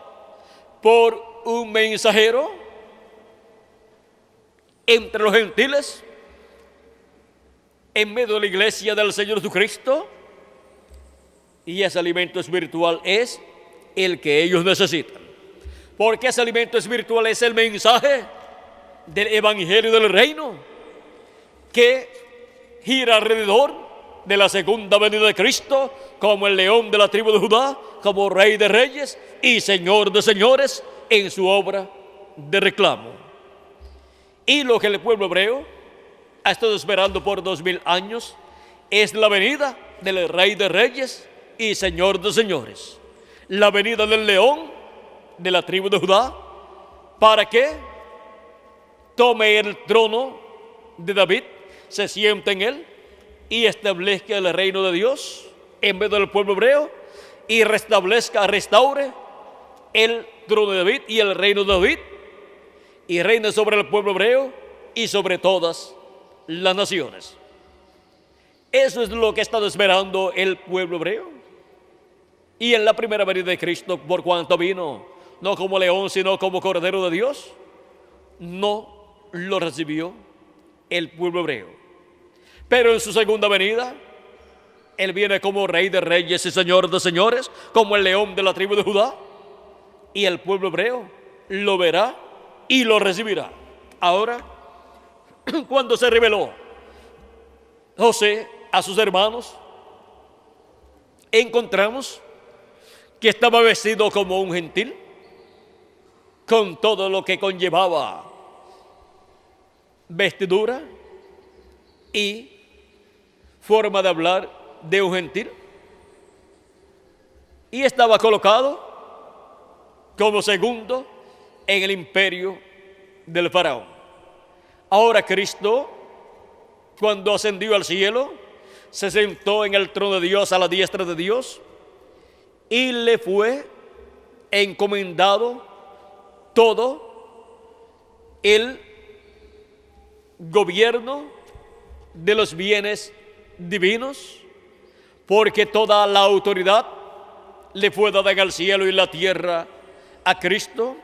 por un mensajero entre los gentiles en medio de la iglesia del Señor Jesucristo, y ese alimento espiritual es el que ellos necesitan, porque ese alimento espiritual es el mensaje del evangelio del reino que gira alrededor de la segunda venida de Cristo como el león de la tribu de Judá, como rey de reyes y señor de señores en su obra de reclamo. Y lo que el pueblo hebreo ha estado esperando por 2000 años es la venida del rey de reyes y señor de señores, la venida del león de la tribu de Judá, para que tome el trono de David, se siente en él y establezca el reino de Dios en medio del pueblo hebreo y restaure el trono de David y el reino de David y reine sobre el pueblo hebreo y sobre todas las naciones. Eso es lo que ha estado esperando el pueblo hebreo. Y en la primera venida de Cristo, por cuanto vino no como león, sino como cordero de Dios, no lo recibió el pueblo hebreo. Pero en su segunda venida, Él viene como rey de reyes y señor de señores, como el león de la tribu de Judá, y el pueblo hebreo lo verá y lo recibirá. Ahora, cuando se reveló José a sus hermanos, encontramos que estaba vestido como un gentil, con todo lo que conllevaba vestidura y forma de hablar de un gentil, y estaba colocado como segundo en el imperio del faraón. Ahora Cristo, cuando ascendió al cielo, se sentó en el trono de Dios a la diestra de Dios y le fue encomendado todo el gobierno de los bienes divinos, porque toda la autoridad le fue dada en el cielo y la tierra a Cristo.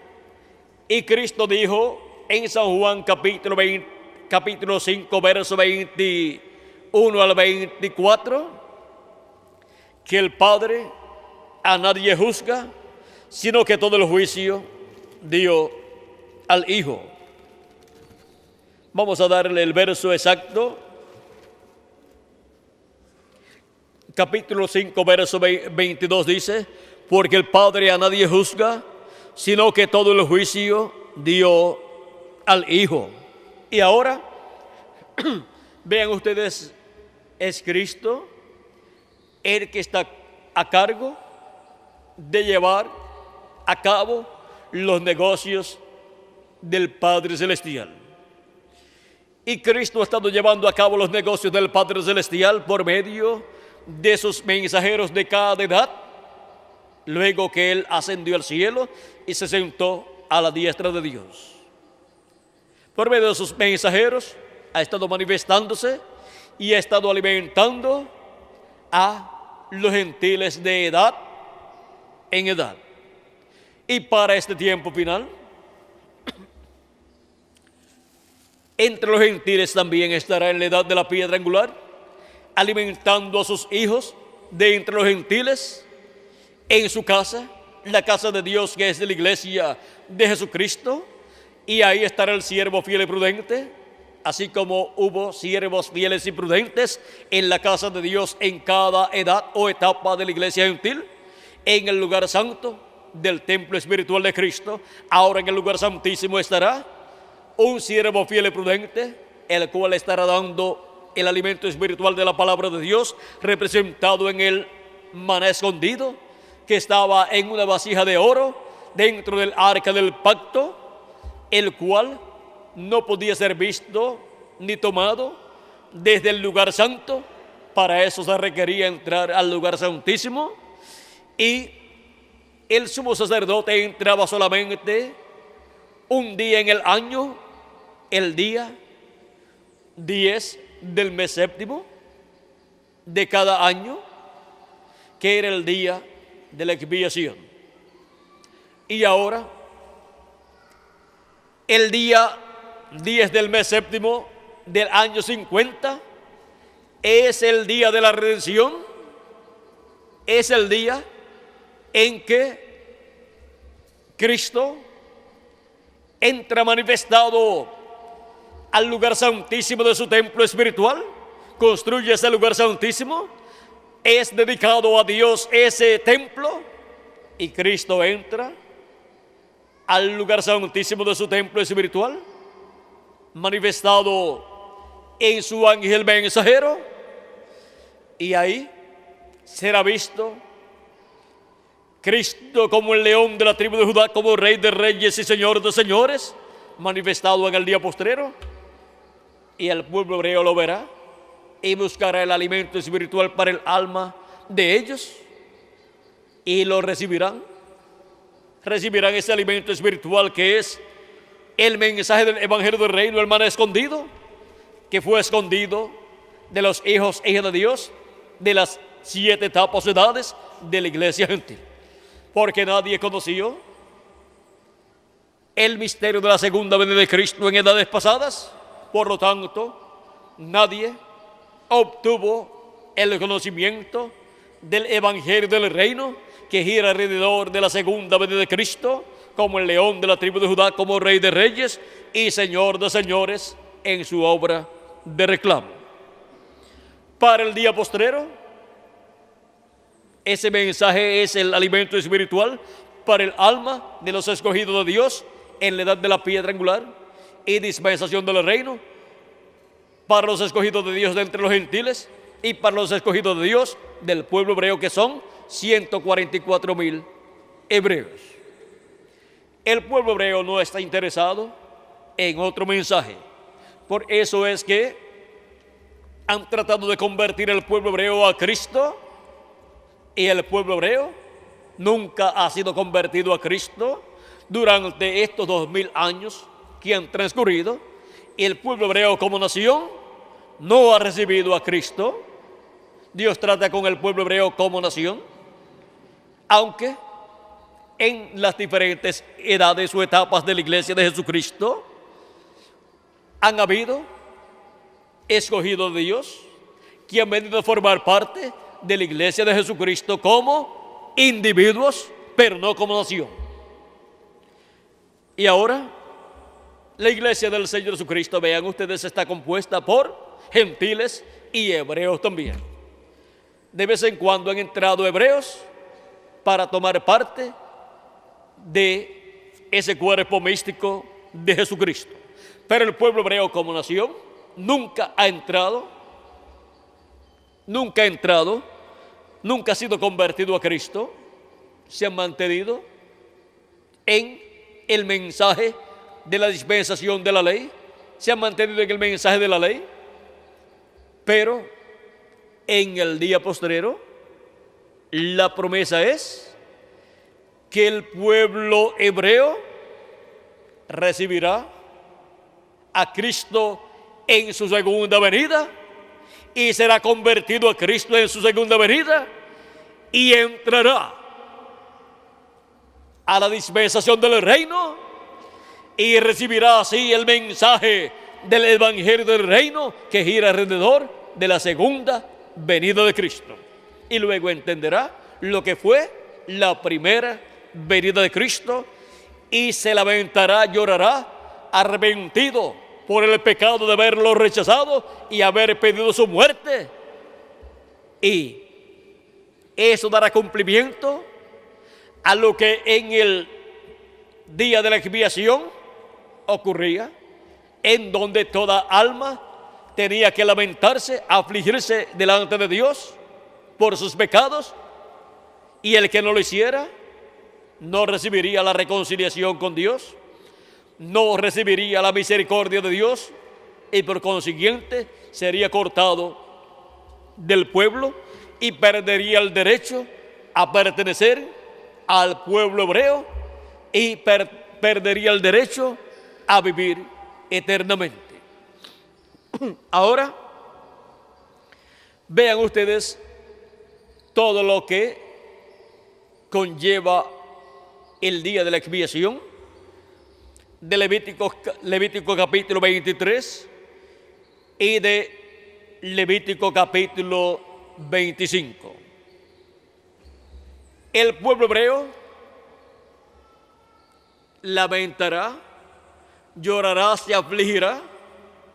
Y Cristo dijo en San Juan capítulo 5, verso 21 al 24, que el Padre a nadie juzga, sino que todo el juicio dio al Hijo. Vamos a darle el verso exacto. Capítulo 5, verso 22 dice: porque el Padre a nadie juzga, sino que todo el juicio dio al Hijo. Y ahora, vean ustedes, es Cristo el que está a cargo de llevar a cabo los negocios del Padre Celestial. Y Cristo ha estado llevando a cabo los negocios del Padre Celestial por medio de sus mensajeros de cada edad, luego que Él ascendió al cielo y se sentó a la diestra de Dios. Por medio de sus mensajeros ha estado manifestándose y ha estado alimentando a los gentiles de edad en edad. Y para este tiempo final, entre los gentiles también estará en la edad de la piedra angular, alimentando a sus hijos de entre los gentiles en su casa, la casa de Dios, que es de la iglesia de Jesucristo. Y ahí estará el siervo fiel y prudente, así como hubo siervos fieles y prudentes en la casa de Dios en cada edad o etapa de la iglesia gentil. En el lugar santo del templo espiritual de Cristo, ahora en el lugar santísimo estará un siervo fiel y prudente, el cual estará dando el alimento espiritual de la palabra de Dios, representado en el maná escondido, que estaba en una vasija de oro dentro del arca del pacto, el cual no podía ser visto ni tomado desde el lugar santo. Para eso se requería entrar al lugar santísimo, y el sumo sacerdote entraba solamente un día en el año, el día 10 del mes séptimo de cada año, que era el día de la expiación. Y ahora, el día 10 del mes séptimo del año 50 es el día de la redención, es el día en que Cristo entra manifestado al lugar santísimo de su templo espiritual, construye ese lugar santísimo, es dedicado a Dios ese templo, y Cristo entra al lugar santísimo de su templo espiritual, manifestado en su ángel mensajero, y ahí será visto Cristo como el león de la tribu de Judá, como Rey de reyes y Señor de señores, manifestado en el día postrero. Y el pueblo hebreo lo verá y buscará el alimento espiritual para el alma de ellos, y lo recibirán ese alimento espiritual, que es el mensaje del evangelio del reino, el maná escondido, que fue escondido de los hijos e hijas de Dios, de las 7 etapas o edades de la iglesia gentil, porque nadie conoció el misterio de la segunda venida de Cristo en edades pasadas. Por lo tanto, nadie obtuvo el conocimiento del evangelio del reino, que gira alrededor de la segunda venida de Cristo, como el león de la tribu de Judá, como Rey de reyes y Señor de señores, en su obra de reclamo. para el día postrero. Ese mensaje es el alimento espiritual para el alma de los escogidos de Dios en la edad de la piedra angular y dispensación del reino, para los escogidos de Dios de entre los gentiles y para los escogidos de Dios del pueblo hebreo, que son 144,000 hebreos. El pueblo hebreo no está interesado en otro mensaje. Por eso es que han tratado de convertir el pueblo hebreo a Cristo, y el pueblo hebreo nunca ha sido convertido a Cristo durante estos 2000 años que han transcurrido. Y el pueblo hebreo como nación no ha recibido a Cristo. Dios trata con el pueblo hebreo como nación, aunque en las diferentes edades o etapas de la iglesia de Jesucristo han habido escogidos de Dios que han venido a formar parte de la iglesia de Jesucristo como individuos, pero no como nación. Y ahora, la iglesia del Señor Jesucristo, vean ustedes, está compuesta por gentiles y hebreos también. De vez en cuando han entrado hebreos para tomar parte de ese cuerpo místico de Jesucristo. Pero el pueblo hebreo como nación nunca ha sido convertido a Cristo. Se han mantenido en el mensaje de la dispensación de la ley, se han mantenido en el mensaje de la ley, pero en el día postrero la promesa es que el pueblo hebreo recibirá a Cristo en su segunda venida y será convertido a Cristo en su segunda venida y entrará a la dispensación del reino y recibirá así el mensaje del evangelio del reino que gira alrededor de la segunda venida de Cristo. Y luego entenderá lo que fue la primera venida de Cristo y se lamentará, llorará, arrepentido por el pecado de haberlo rechazado y haber pedido su muerte. Y eso dará cumplimiento a lo que en el día de la expiación ocurría, en donde toda alma tenía que lamentarse, afligirse delante de Dios por sus pecados, y el que no lo hiciera no recibiría la reconciliación con Dios, no recibiría la misericordia de Dios y por consiguiente sería cortado del pueblo y perdería el derecho a pertenecer al pueblo hebreo y perdería el derecho a vivir eternamente. Ahora, vean ustedes todo lo que conlleva el día de la expiación de Levítico capítulo 23 y de Levítico capítulo 25. El pueblo hebreo lamentará, llorará, se afligirá,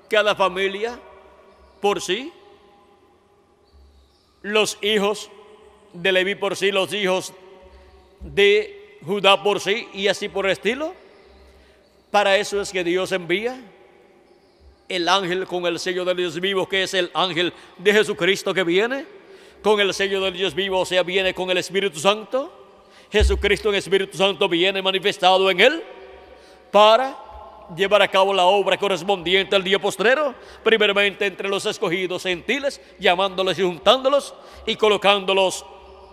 cada familia por sí, los hijos de Leví por sí, los hijos de Judá por sí, y así por el estilo. Para eso es que Dios envía el ángel con el sello del Dios vivo, que es el ángel de Jesucristo que viene con el sello del Dios vivo, o sea, viene con el Espíritu Santo. Jesucristo en Espíritu Santo viene manifestado en él para llevar a cabo la obra correspondiente al día postrero, primeramente entre los escogidos gentiles, llamándolos y juntándolos y colocándolos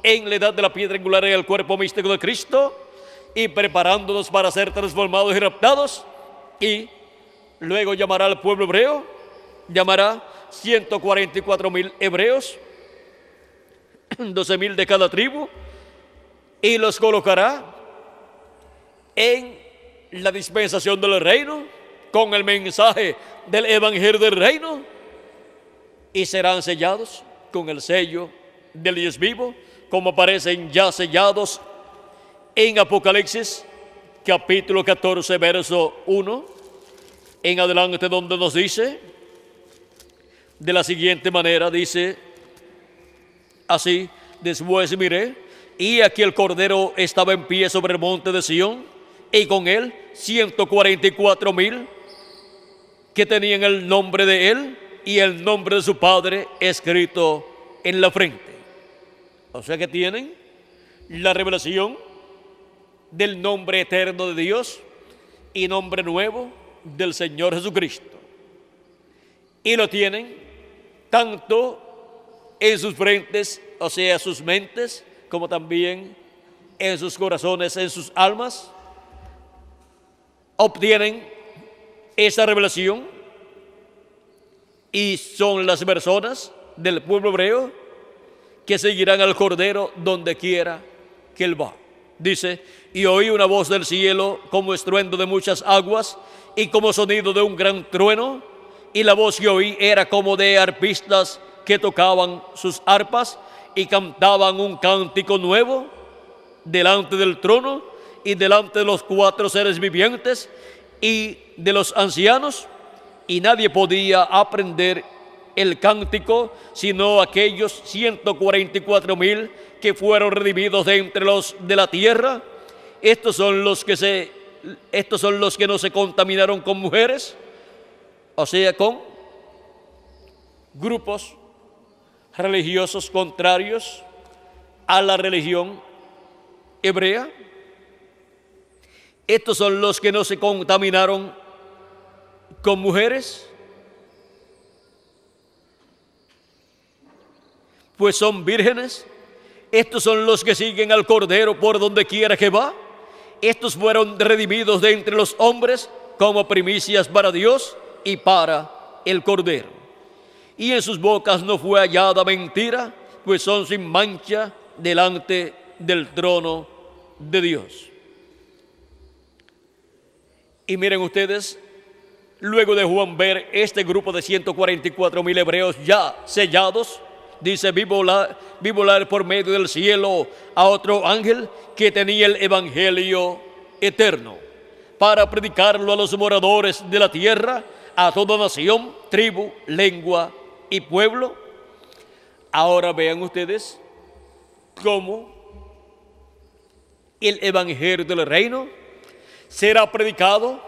en la edad de la piedra angular en el cuerpo místico de Cristo y preparándolos para ser transformados y raptados. Y luego llamará al pueblo hebreo, llamará 144,000 hebreos, 12,000 de cada tribu, y los colocará en la dispensación del reino con el mensaje del evangelio del reino y serán sellados con el sello del Dios vivo, como aparecen ya sellados en Apocalipsis capítulo 14 verso 1 en adelante, donde nos dice: de la siguiente manera, dice así: después miré, y aquí el Cordero estaba en pie sobre el monte de Sión, y con él 144,000 que tenían el nombre de él y el nombre de su padre escrito en la frente. O sea que tienen la revelación del nombre eterno de Dios y nombre nuevo del Señor Jesucristo. Y lo tienen tanto en sus frentes, o sea, sus mentes, como también en sus corazones, en sus almas. Obtienen esa revelación y son las personas del pueblo hebreo que seguirán al Cordero donde quiera que él va. Dice: y oí una voz del cielo como estruendo de muchas aguas y como sonido de un gran trueno, y la voz que oí era como de arpistas que tocaban sus arpas y cantaban un cántico nuevo delante del trono y delante de los 4 seres vivientes y de los ancianos, y nadie podía aprender el cántico sino aquellos 144,000 que fueron redimidos de entre los de la tierra. Estos son los que no se contaminaron con mujeres, o sea, con grupos religiosos contrarios a la religión hebrea. Estos son los que no se contaminaron con mujeres, pues son vírgenes. Estos son los que siguen al Cordero por donde quiera que va. Estos fueron redimidos de entre los hombres como primicias para Dios y para el Cordero. Y en sus bocas no fue hallada mentira, pues son sin mancha delante del trono de Dios. Y miren ustedes, luego de Juan ver este grupo de 144,000 hebreos ya sellados, dice: vi volar por medio del cielo a otro ángel que tenía el evangelio eterno, para predicarlo a los moradores de la tierra, a toda nación, tribu, lengua y pueblo. Ahora vean ustedes cómo el evangelio del reino será predicado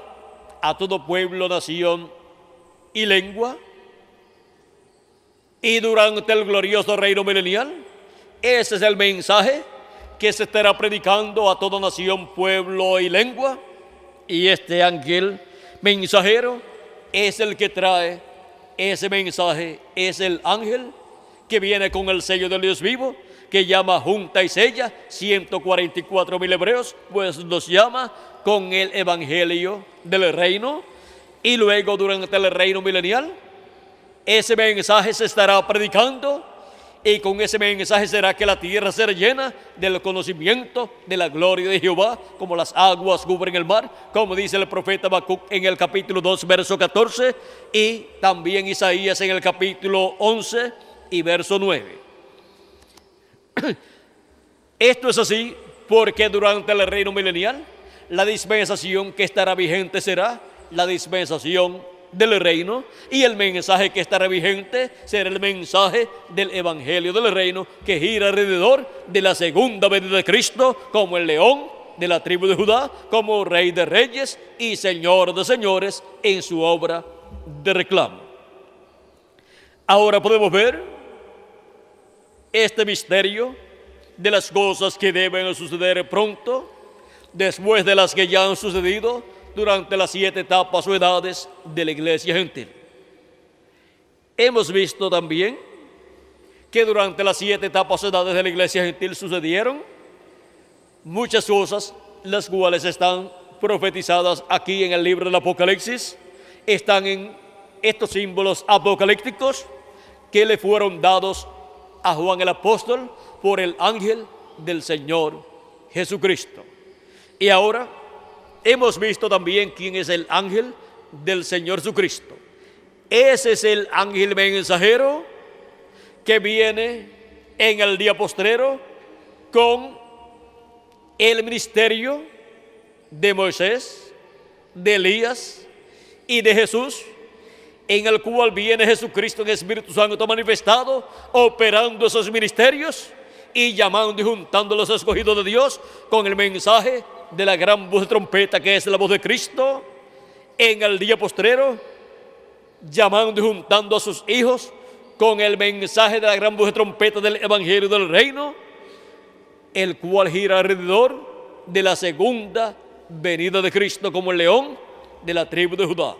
a todo pueblo, nación y lengua. Y durante el glorioso reino milenial, ese es el mensaje que se estará predicando a toda nación, pueblo y lengua. Y este ángel mensajero es el que trae ese mensaje, es el ángel que viene con el sello del Dios vivo, que llama, junta y sella 144,000 hebreos, pues los llama con el evangelio del reino. Y luego, durante el reino milenial, ese mensaje se estará predicando, y con ese mensaje será que la tierra será llena del conocimiento de la gloria de Jehová, como las aguas cubren el mar, como dice el profeta Habacuc en el capítulo 2, verso 14, y también Isaías en el capítulo 11 y verso 9. Esto es así porque durante el reino milenial, la dispensación que estará vigente será la dispensación del reino, y el mensaje que estará vigente será el mensaje del evangelio del reino, que gira alrededor de la segunda venida de Cristo como el león de la tribu de Judá, como rey de reyes y señor de señores en su obra de reclamo. Ahora podemos ver este misterio de las cosas que deben suceder pronto, después de las que ya han sucedido durante las 7 etapas o edades de la iglesia gentil. Hemos visto también que durante las 7 etapas o edades de la iglesia gentil sucedieron muchas cosas, las cuales están profetizadas aquí en el libro del Apocalipsis. Están en estos símbolos apocalípticos que le fueron dados a Juan el apóstol por el ángel del Señor Jesucristo. Y ahora hemos visto también quién es el ángel del Señor Jesucristo. Ese es el ángel mensajero que viene en el día postrero con el ministerio de Moisés, de Elías y de Jesús, en el cual viene Jesucristo en Espíritu Santo manifestado, operando esos ministerios y llamando y juntando a los escogidos de Dios con el mensaje de la gran voz de trompeta, que es la voz de Cristo, en el día postrero, llamando y juntando a sus hijos con el mensaje de la gran voz de trompeta del Evangelio del Reino, el cual gira alrededor de la segunda venida de Cristo como el león de la tribu de Judá,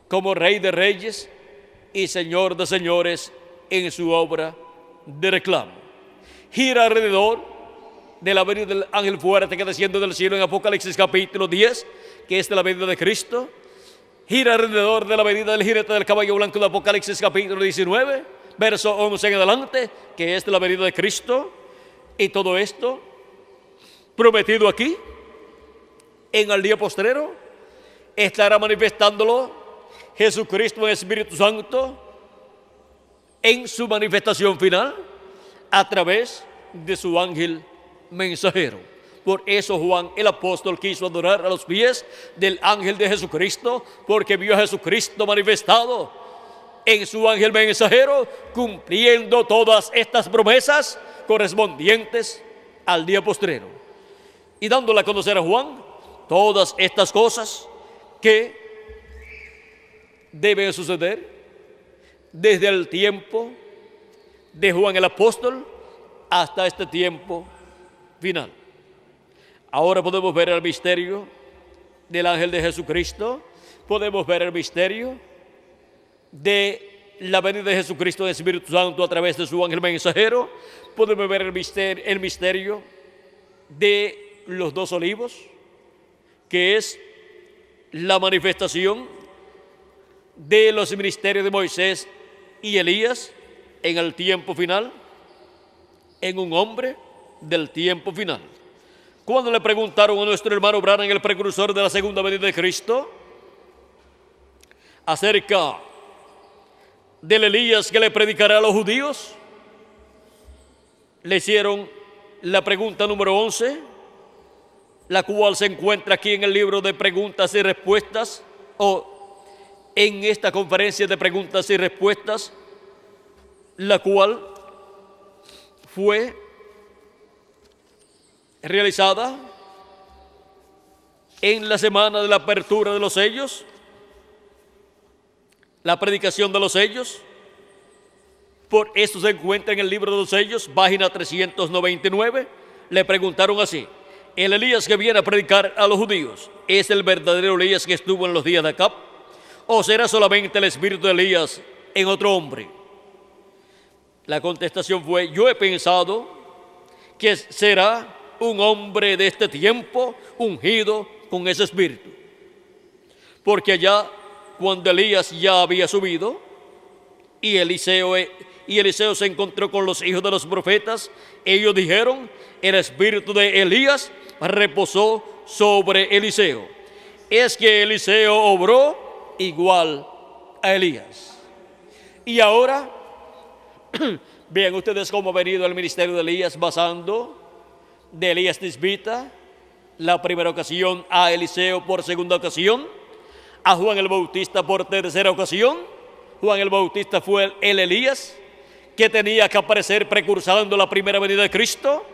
como Rey de reyes y Señor de señores en su obra de reclamo. Gira alrededor de la venida del ángel fuerte que desciende del cielo en Apocalipsis capítulo 10, que es de la venida de Cristo. Gira alrededor de la venida del jinete del caballo blanco de Apocalipsis capítulo 19, verso 11 en adelante, que es de la venida de Cristo. Y todo esto prometido aquí, en el día postrero, estará manifestándolo Jesucristo en Espíritu Santo en su manifestación final a través de su ángel mensajero. Por eso Juan el apóstol quiso adorar a los pies del ángel de Jesucristo, porque vio a Jesucristo manifestado en su ángel mensajero, cumpliendo todas estas promesas correspondientes al día postrero, y dándole a conocer a Juan todas estas cosas que deben suceder desde el tiempo de Juan el apóstol hasta este tiempo final. Ahora podemos ver el misterio del ángel de Jesucristo, podemos ver el misterio de la venida de Jesucristo en Espíritu Santo a través de su ángel mensajero, podemos ver el misterio de los dos olivos, que es la manifestación de los ministerios de Moisés y Elías en el tiempo final, en un hombre del tiempo final. Cuando le preguntaron a nuestro hermano Branham, el precursor de la segunda venida de Cristo, acerca del Elías que le predicará a los judíos, le hicieron la pregunta número 11, la cual se encuentra aquí en el libro de preguntas y respuestas, o en esta conferencia de preguntas y respuestas, la cual fue realizada en la semana de la apertura de los sellos, la predicación de los sellos. Por eso se encuentra en el libro de los sellos, página 399. Le preguntaron así: el Elías que viene a predicar a los judíos, ¿es el verdadero Elías que estuvo en los días de Acab? ¿O será solamente el espíritu de Elías en otro hombre? La contestación fue: yo he pensado que será un hombre de este tiempo ungido con ese espíritu. Porque allá, cuando Elías ya había subido y Eliseo se encontró con los hijos de los profetas, ellos dijeron: el espíritu de Elías reposó sobre Eliseo. Es que Eliseo obró igual a Elías. Y ahora, vean ustedes cómo ha venido el ministerio de Elías, basando de Elías Tisbita, la primera ocasión, a Eliseo por segunda ocasión, a Juan el Bautista por tercera ocasión. Juan el Bautista fue el Elías que tenía que aparecer precursando la primera venida de Cristo,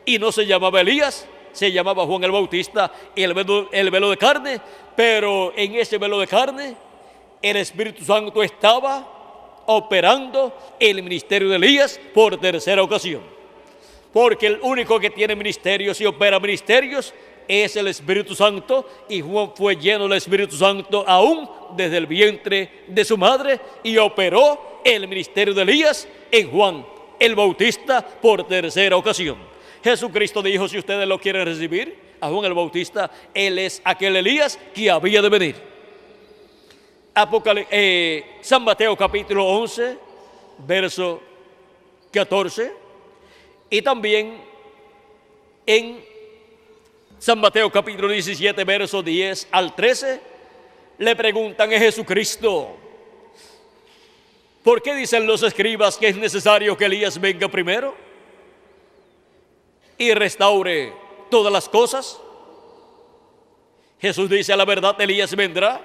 y no se llamaba Elías, se llamaba Juan el Bautista, el velo de carne. Pero en ese velo de carne el Espíritu Santo estaba operando el ministerio de Elías por tercera ocasión, porque el único que tiene ministerios y opera ministerios es el Espíritu Santo, y Juan fue lleno del Espíritu Santo aún desde el vientre de su madre, y operó el ministerio de Elías en Juan el Bautista por tercera ocasión. Jesucristo dijo: si ustedes lo quieren recibir, a Juan el Bautista, él es aquel Elías que había de venir. San Mateo capítulo 11, verso 14, y también en San Mateo capítulo 17, verso 10 al 13, le preguntan a Jesucristo: ¿por qué dicen los escribas que es necesario que Elías venga primero y restaure todas las cosas? Jesús dice: a la verdad, Elías vendrá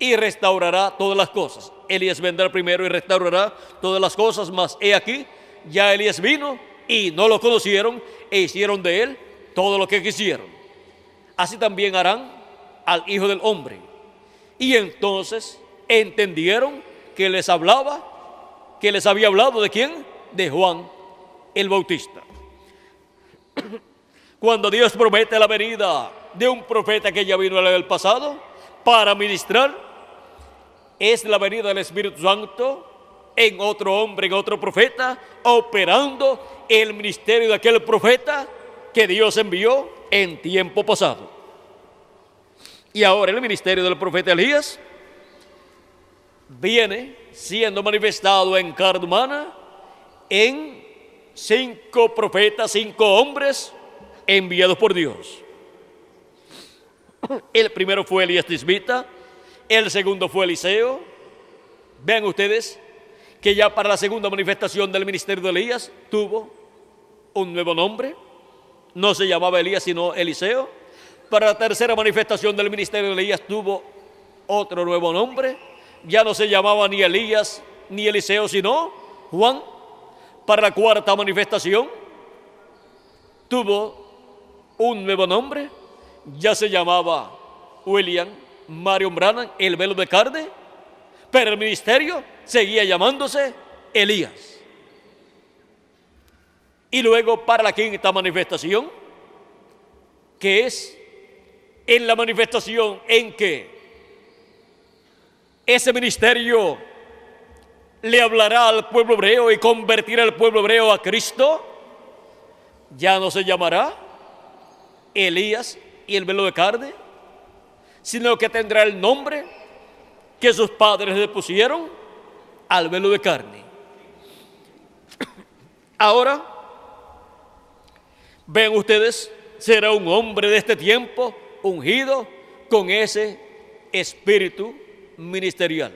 y restaurará todas las cosas. Elías vendrá primero y restaurará todas las cosas, mas he aquí, ya Elías vino y no lo conocieron e hicieron de él todo lo que quisieron. Así también harán al Hijo del Hombre. Y entonces entendieron que les hablaba, que les había hablado ¿de quién? De Juan el Bautista. Cuando Dios promete la venida de un profeta que ya vino en el pasado para ministrar, es la venida del Espíritu Santo en otro hombre, en otro profeta, operando el ministerio de aquel profeta que Dios envió en tiempo pasado. Y ahora el ministerio del profeta Elías viene siendo manifestado en carne humana en 5 profetas, 5 hombres enviados por Dios. El primero fue Elías Tisbita, el segundo fue Eliseo. Vean ustedes que ya para la segunda manifestación del ministerio de Elías tuvo un nuevo nombre. No se llamaba Elías sino Eliseo. Para la tercera manifestación del ministerio de Elías tuvo otro nuevo nombre. Ya no se llamaba ni Elías ni Eliseo sino Juan. Para la cuarta manifestación tuvo un nuevo nombre. Ya se llamaba William Marion Branham, el velo de carne, pero el ministerio seguía llamándose Elías. Y luego para la quinta manifestación, que es en la manifestación en que ese ministerio le hablará al pueblo hebreo y convertirá al pueblo hebreo a Cristo, ya no se llamará Elías y el velo de carne, sino que tendrá el nombre que sus padres le pusieron al velo de carne. Ahora, ven ustedes, será un hombre de este tiempo ungido con ese espíritu ministerial.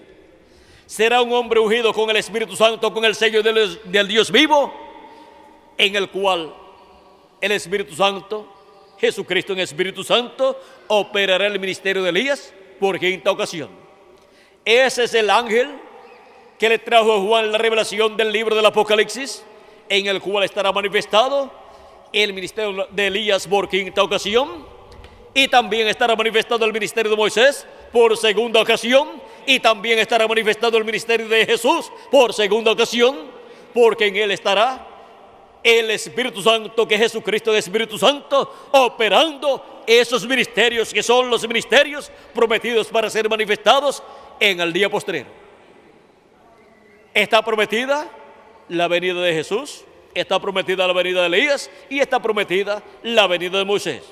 Será un hombre ungido con el Espíritu Santo, con el sello del Dios vivo, en el cual el Espíritu Santo, Jesucristo en Espíritu Santo, operará el ministerio de Elías por quinta ocasión. Ese es el ángel que le trajo a Juan la revelación del libro del Apocalipsis, en el cual estará manifestado el ministerio de Elías por quinta ocasión, y también estará manifestado el ministerio de Moisés por segunda ocasión, y también estará manifestado el ministerio de Jesús por segunda ocasión, porque en él estará el Espíritu Santo, que es Jesucristo el Espíritu Santo, operando esos ministerios que son los ministerios prometidos para ser manifestados en el día postrero. Está prometida la venida de Jesús, está prometida la venida de Elías y está prometida la venida de Moisés.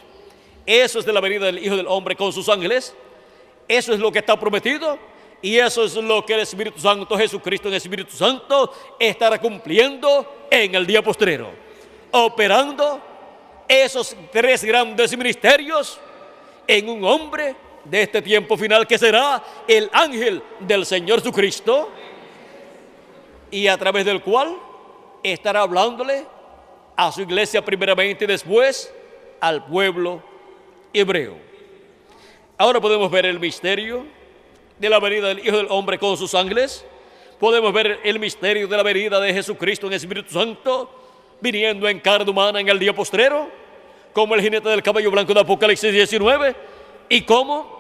Eso es de la venida del Hijo del Hombre con sus ángeles. Eso es lo que está prometido y eso es lo que el Espíritu Santo, Jesucristo en el Espíritu Santo, estará cumpliendo en el día postrero, operando esos 3 grandes ministerios en un hombre de este tiempo final que será el ángel del Señor Jesucristo, y a través del cual estará hablándole a su iglesia primeramente y después al pueblo hebreo. Ahora podemos ver el misterio de la venida del Hijo del Hombre con sus ángeles. Podemos ver el misterio de la venida de Jesucristo en el Espíritu Santo, viniendo en carne humana en el día postrero, como el jinete del caballo blanco de Apocalipsis 19, y como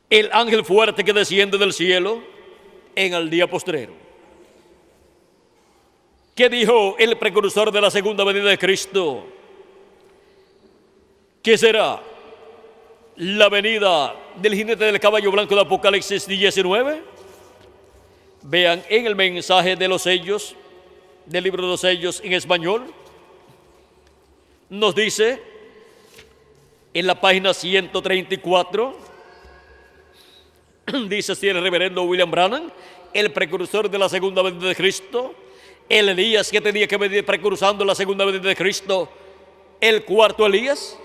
el ángel fuerte que desciende del cielo en el día postrero. ¿Qué dijo el precursor de la segunda venida de Cristo? ¿Qué será la venida del jinete del caballo blanco de Apocalipsis 19? Vean en el mensaje de los sellos, del libro de los sellos en español, nos dice en la página 134, dice así el reverendo William Branham, el precursor de la segunda venida de Cristo, el Elías que tenía que venir precursando la segunda venida de Cristo, el cuarto Elías.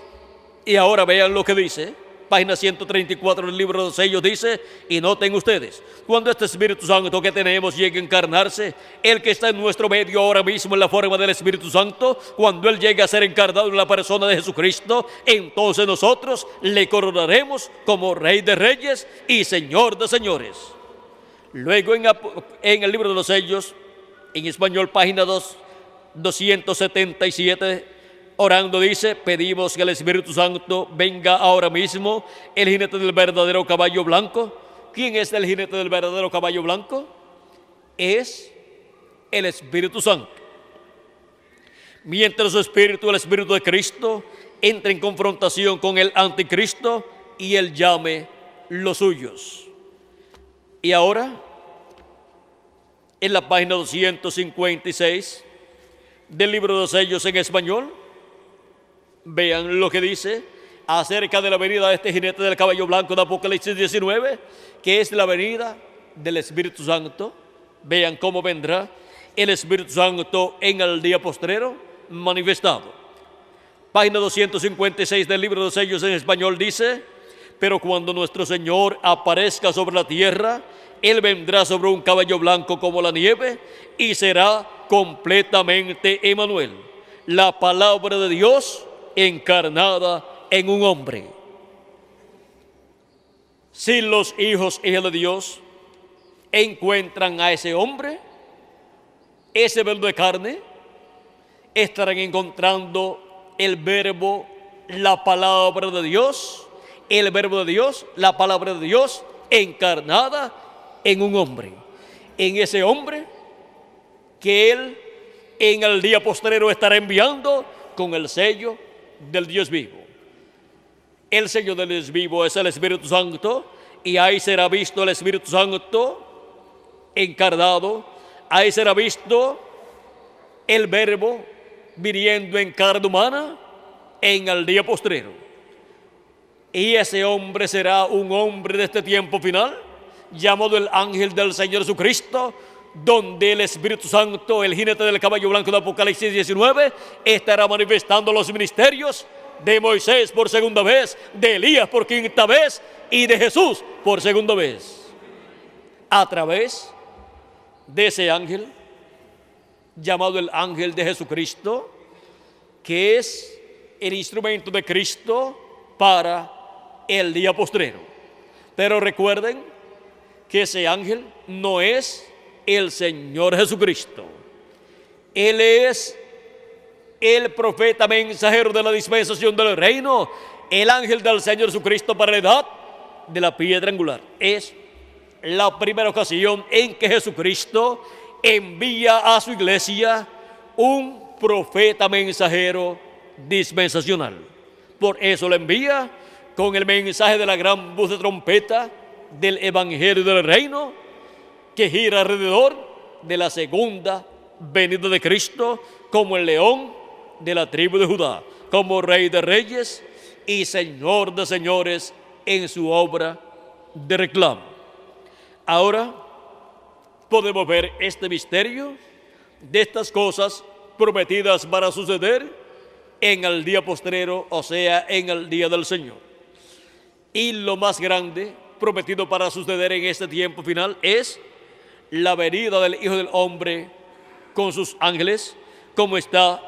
Y ahora vean lo que dice página 134 del libro de los sellos dice, y noten ustedes, cuando este Espíritu Santo que tenemos llegue a encarnarse, el que está en nuestro medio ahora mismo en la forma del Espíritu Santo, cuando Él llegue a ser encarnado en la persona de Jesucristo, entonces nosotros le coronaremos como Rey de Reyes y Señor de Señores. Luego en el libro de los sellos, en español, página 277, orando dice, pedimos que el Espíritu Santo venga ahora mismo, el jinete del verdadero caballo blanco. ¿Quién es el jinete del verdadero caballo blanco? Es el Espíritu Santo. Mientras su espíritu, el Espíritu de Cristo, entra en confrontación con el anticristo y él llame los suyos. Y ahora, en la página 256 del libro de los sellos en español, vean lo que dice acerca de la venida de este jinete del caballo blanco de Apocalipsis 19, que es la venida del Espíritu Santo. Vean cómo vendrá el Espíritu Santo en el día postrero manifestado. Página 256 del libro de los sellos en español dice, pero cuando nuestro Señor aparezca sobre la tierra, Él vendrá sobre un caballo blanco como la nieve y será completamente Emmanuel, la palabra de Dios encarnada en un hombre. Si los hijos y hijas de Dios encuentran a ese hombre, ese verbo de carne, estarán encontrando el verbo, la palabra de Dios, el verbo de Dios, la palabra de Dios encarnada en un hombre. En ese hombre que Él en el día postrero estará enviando con el sello del Dios vivo. El sello del Dios vivo es el Espíritu Santo, y ahí será visto el Espíritu Santo encarnado, ahí será visto el verbo viniendo en carne humana en el día postrero. Y ese hombre será un hombre de este tiempo final, llamado el ángel del Señor Jesucristo, donde el Espíritu Santo, el jinete del caballo blanco de Apocalipsis 19, estará manifestando los ministerios de Moisés por segunda vez, de Elías por quinta vez y de Jesús por segunda vez. A través de ese ángel, llamado el ángel de Jesucristo, que es el instrumento de Cristo para el día postrero. Pero recuerden que ese ángel no es el Señor Jesucristo. Él es el profeta mensajero de la dispensación del reino, el ángel del Señor Jesucristo para la edad de la piedra angular. Es la primera ocasión en que Jesucristo envía a su iglesia un profeta mensajero dispensacional. Por eso lo envía con el mensaje de la gran voz de trompeta del evangelio del reino, que gira alrededor de la segunda venida de Cristo como el león de la tribu de Judá, como Rey de Reyes y Señor de Señores en su obra de reclamo. Ahora podemos ver este misterio de estas cosas prometidas para suceder en el día postrero, o sea, en el día del Señor. Y lo más grande prometido para suceder en este tiempo final es la venida del Hijo del Hombre con sus ángeles, como está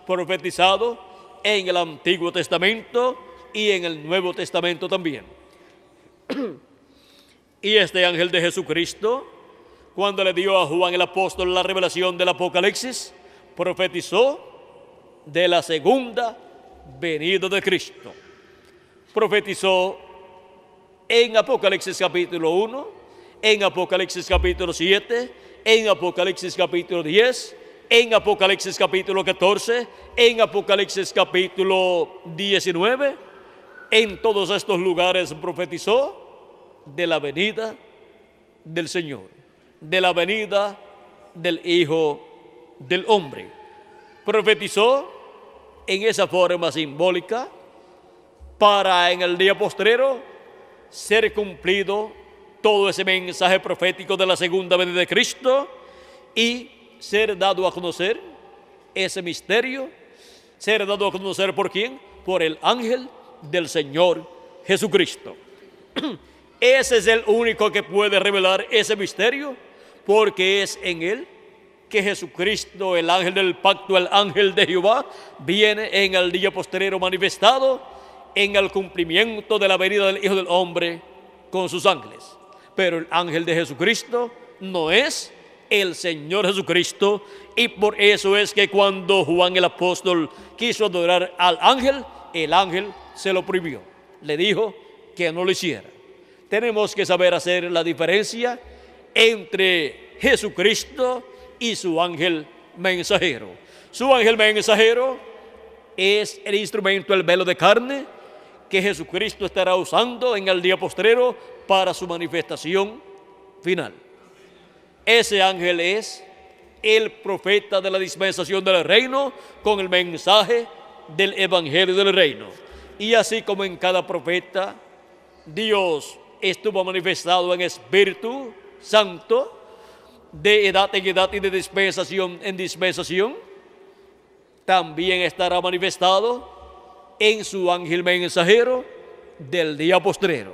profetizado en el Antiguo Testamento y en el Nuevo Testamento también. Y este ángel de Jesucristo, cuando le dio a Juan el apóstol la revelación del Apocalipsis, profetizó de la segunda venida de Cristo. Profetizó en Apocalipsis capítulo 1, en Apocalipsis capítulo 7, en Apocalipsis capítulo 10, en Apocalipsis capítulo 14, en Apocalipsis capítulo 19. En todos estos lugares profetizó de la venida del Señor, de la venida del Hijo del Hombre. Profetizó en esa forma simbólica para en el día postrero ser cumplido todo ese mensaje profético de la segunda venida de Cristo y ser dado a conocer ese misterio, ser dado a conocer ¿por quién? Por el ángel del Señor Jesucristo. Ese es el único que puede revelar ese misterio, porque es en él que Jesucristo, el ángel del pacto, el ángel de Jehová, viene en el día postrero manifestado en el cumplimiento de la venida del Hijo del Hombre con sus ángeles. Pero el ángel de Jesucristo no es el Señor Jesucristo, y por eso es que cuando Juan el apóstol quiso adorar al ángel, el ángel se lo prohibió, le dijo que no lo hiciera. Tenemos que saber hacer la diferencia entre Jesucristo y su ángel mensajero. Su ángel mensajero es el instrumento, el velo de carne, que Jesucristo estará usando en el día postrero para su manifestación final. Ese ángel es el profeta de la dispensación del reino con el mensaje del evangelio del reino. Y así como en cada profeta Dios estuvo manifestado en Espíritu Santo, de edad en edad y de dispensación en dispensación, también estará manifestado en su ángel mensajero del día postrero.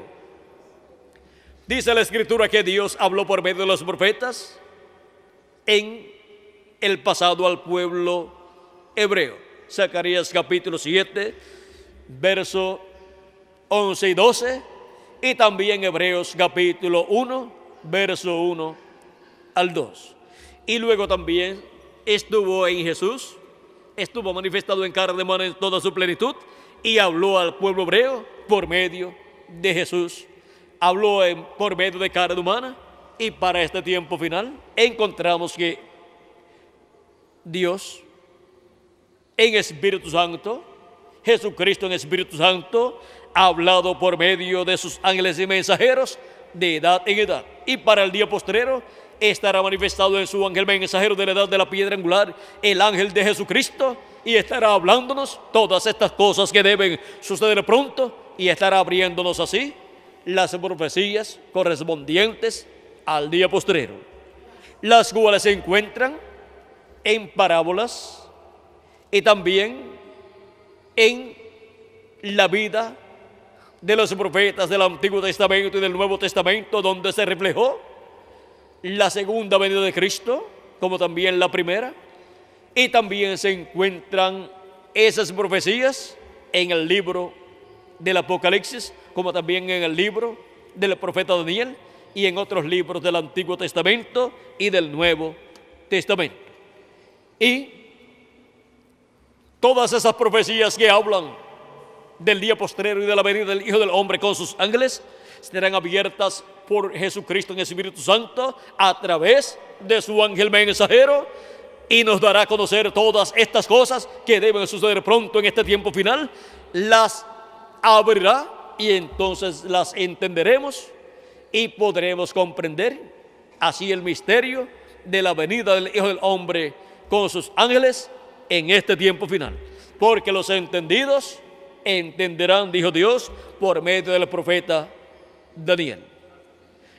Dice la Escritura que Dios habló por medio de los profetas en el pasado al pueblo hebreo. Zacarías capítulo 7, verso 11 y 12, y también Hebreos capítulo 1, verso 1 al 2. Y luego también estuvo en Jesús, estuvo manifestado en carne humana en toda su plenitud, y habló al pueblo hebreo por medio de Jesús. Habló por medio de carne humana, y para este tiempo final encontramos que Dios en Espíritu Santo, Jesucristo en Espíritu Santo, ha hablado por medio de sus ángeles y mensajeros de edad en edad. Y para el día postrero estará manifestado en su ángel mensajero de la edad de la piedra angular, el ángel de Jesucristo, y estará hablándonos todas estas cosas que deben suceder pronto, y estará abriéndonos así las profecías correspondientes al día postrero, las cuales se encuentran en parábolas y también en la vida de los profetas del Antiguo Testamento y del Nuevo Testamento, donde se reflejó la segunda venida de Cristo, como también la primera, y también se encuentran esas profecías en el libro del Apocalipsis, como también en el libro del profeta Daniel y en otros libros del Antiguo Testamento y del Nuevo Testamento. Y todas esas profecías que hablan del día postrero y de la venida del Hijo del Hombre con sus ángeles serán abiertas por Jesucristo en el Espíritu Santo a través de su ángel mensajero, y nos dará a conocer todas estas cosas que deben suceder pronto en este tiempo final. Las abrirá y entonces las entenderemos y podremos comprender así el misterio de la venida del Hijo del Hombre con sus ángeles en este tiempo final. Porque los entendidos entenderán, dijo Dios, por medio del profeta Daniel.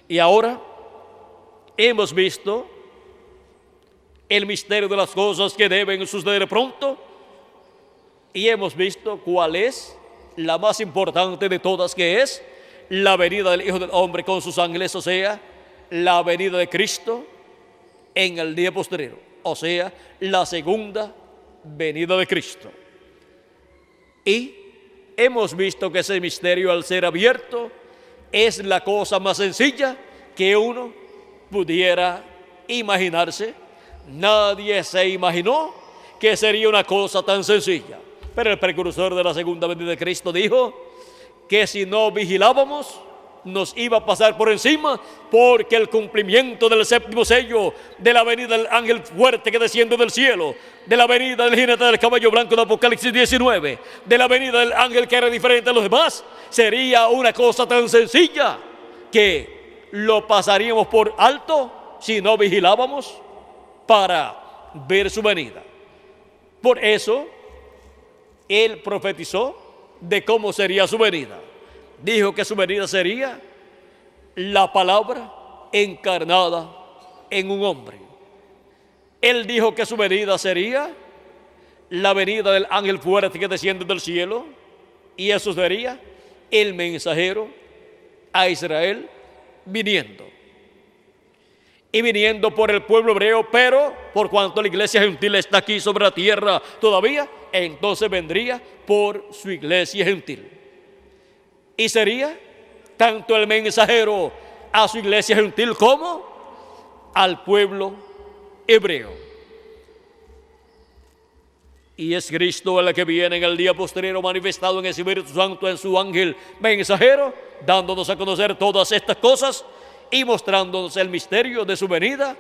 Y ahora hemos visto el misterio de las cosas que deben suceder pronto, y hemos visto cuál es la más importante de todas, que es la venida del Hijo del Hombre con sus ángeles, o sea, la venida de Cristo en el día postrero, o sea, la segunda venida de Cristo. Y hemos visto que ese misterio, al ser abierto, es la cosa más sencilla que uno pudiera imaginarse. Nadie se imaginó que sería una cosa tan sencilla. Pero el precursor de la segunda venida de Cristo dijo que si no vigilábamos, nos iba a pasar por encima, porque el cumplimiento del séptimo sello, de la venida del ángel fuerte que desciende del cielo, de la venida del jinete del caballo blanco de Apocalipsis 19, de la venida del ángel que era diferente a los demás, sería una cosa tan sencilla que lo pasaríamos por alto si no vigilábamos para ver su venida. Por eso él profetizó de cómo sería su venida. Dijo que su venida sería la palabra encarnada en un hombre. Él dijo que su venida sería la venida del ángel fuerte que desciende del cielo, y eso sería el mensajero a Israel viniendo. Y viniendo por el pueblo hebreo, pero por cuanto la iglesia gentil está aquí sobre la tierra todavía, entonces vendría por su iglesia gentil. Y sería tanto el mensajero a su iglesia gentil como al pueblo hebreo. Y es Cristo el que viene en el día posterior manifestado en el Espíritu Santo en su ángel mensajero, dándonos a conocer todas estas cosas y mostrándonos el misterio de su venida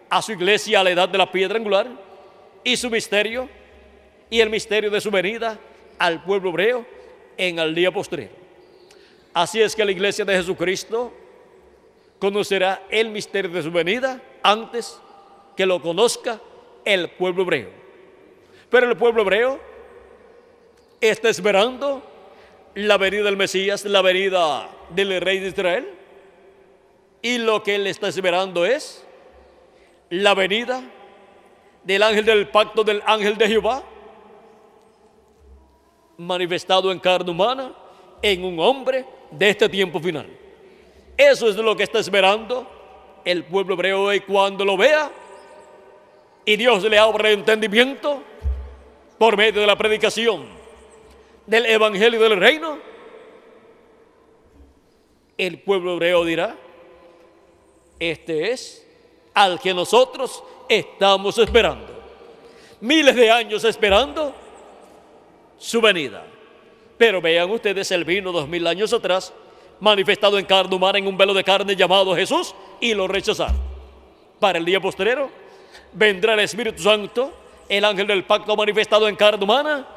a su iglesia a la edad de la piedra angular, y su misterio y el misterio de su venida al pueblo hebreo en el día posterior. Así es que la iglesia de Jesucristo conocerá el misterio de su venida antes que lo conozca el pueblo hebreo. Pero el pueblo hebreo está esperando la venida del Mesías, la venida del rey de Israel. Y lo que él está esperando es la venida del ángel del pacto, del ángel de Jehová, manifestado en carne humana, en un hombre de este tiempo final. Eso es lo que está esperando el pueblo hebreo, y cuando lo vea y Dios le abra el entendimiento por medio de la predicación del evangelio del reino, el pueblo hebreo dirá: este es al que nosotros estamos esperando. Miles de años esperando su venida. Pero vean ustedes, él vino 2000 años atrás, manifestado en carne humana, en un velo de carne llamado Jesús, y lo rechazaron. Para el día postrero vendrá el Espíritu Santo, el ángel del pacto manifestado en carne humana,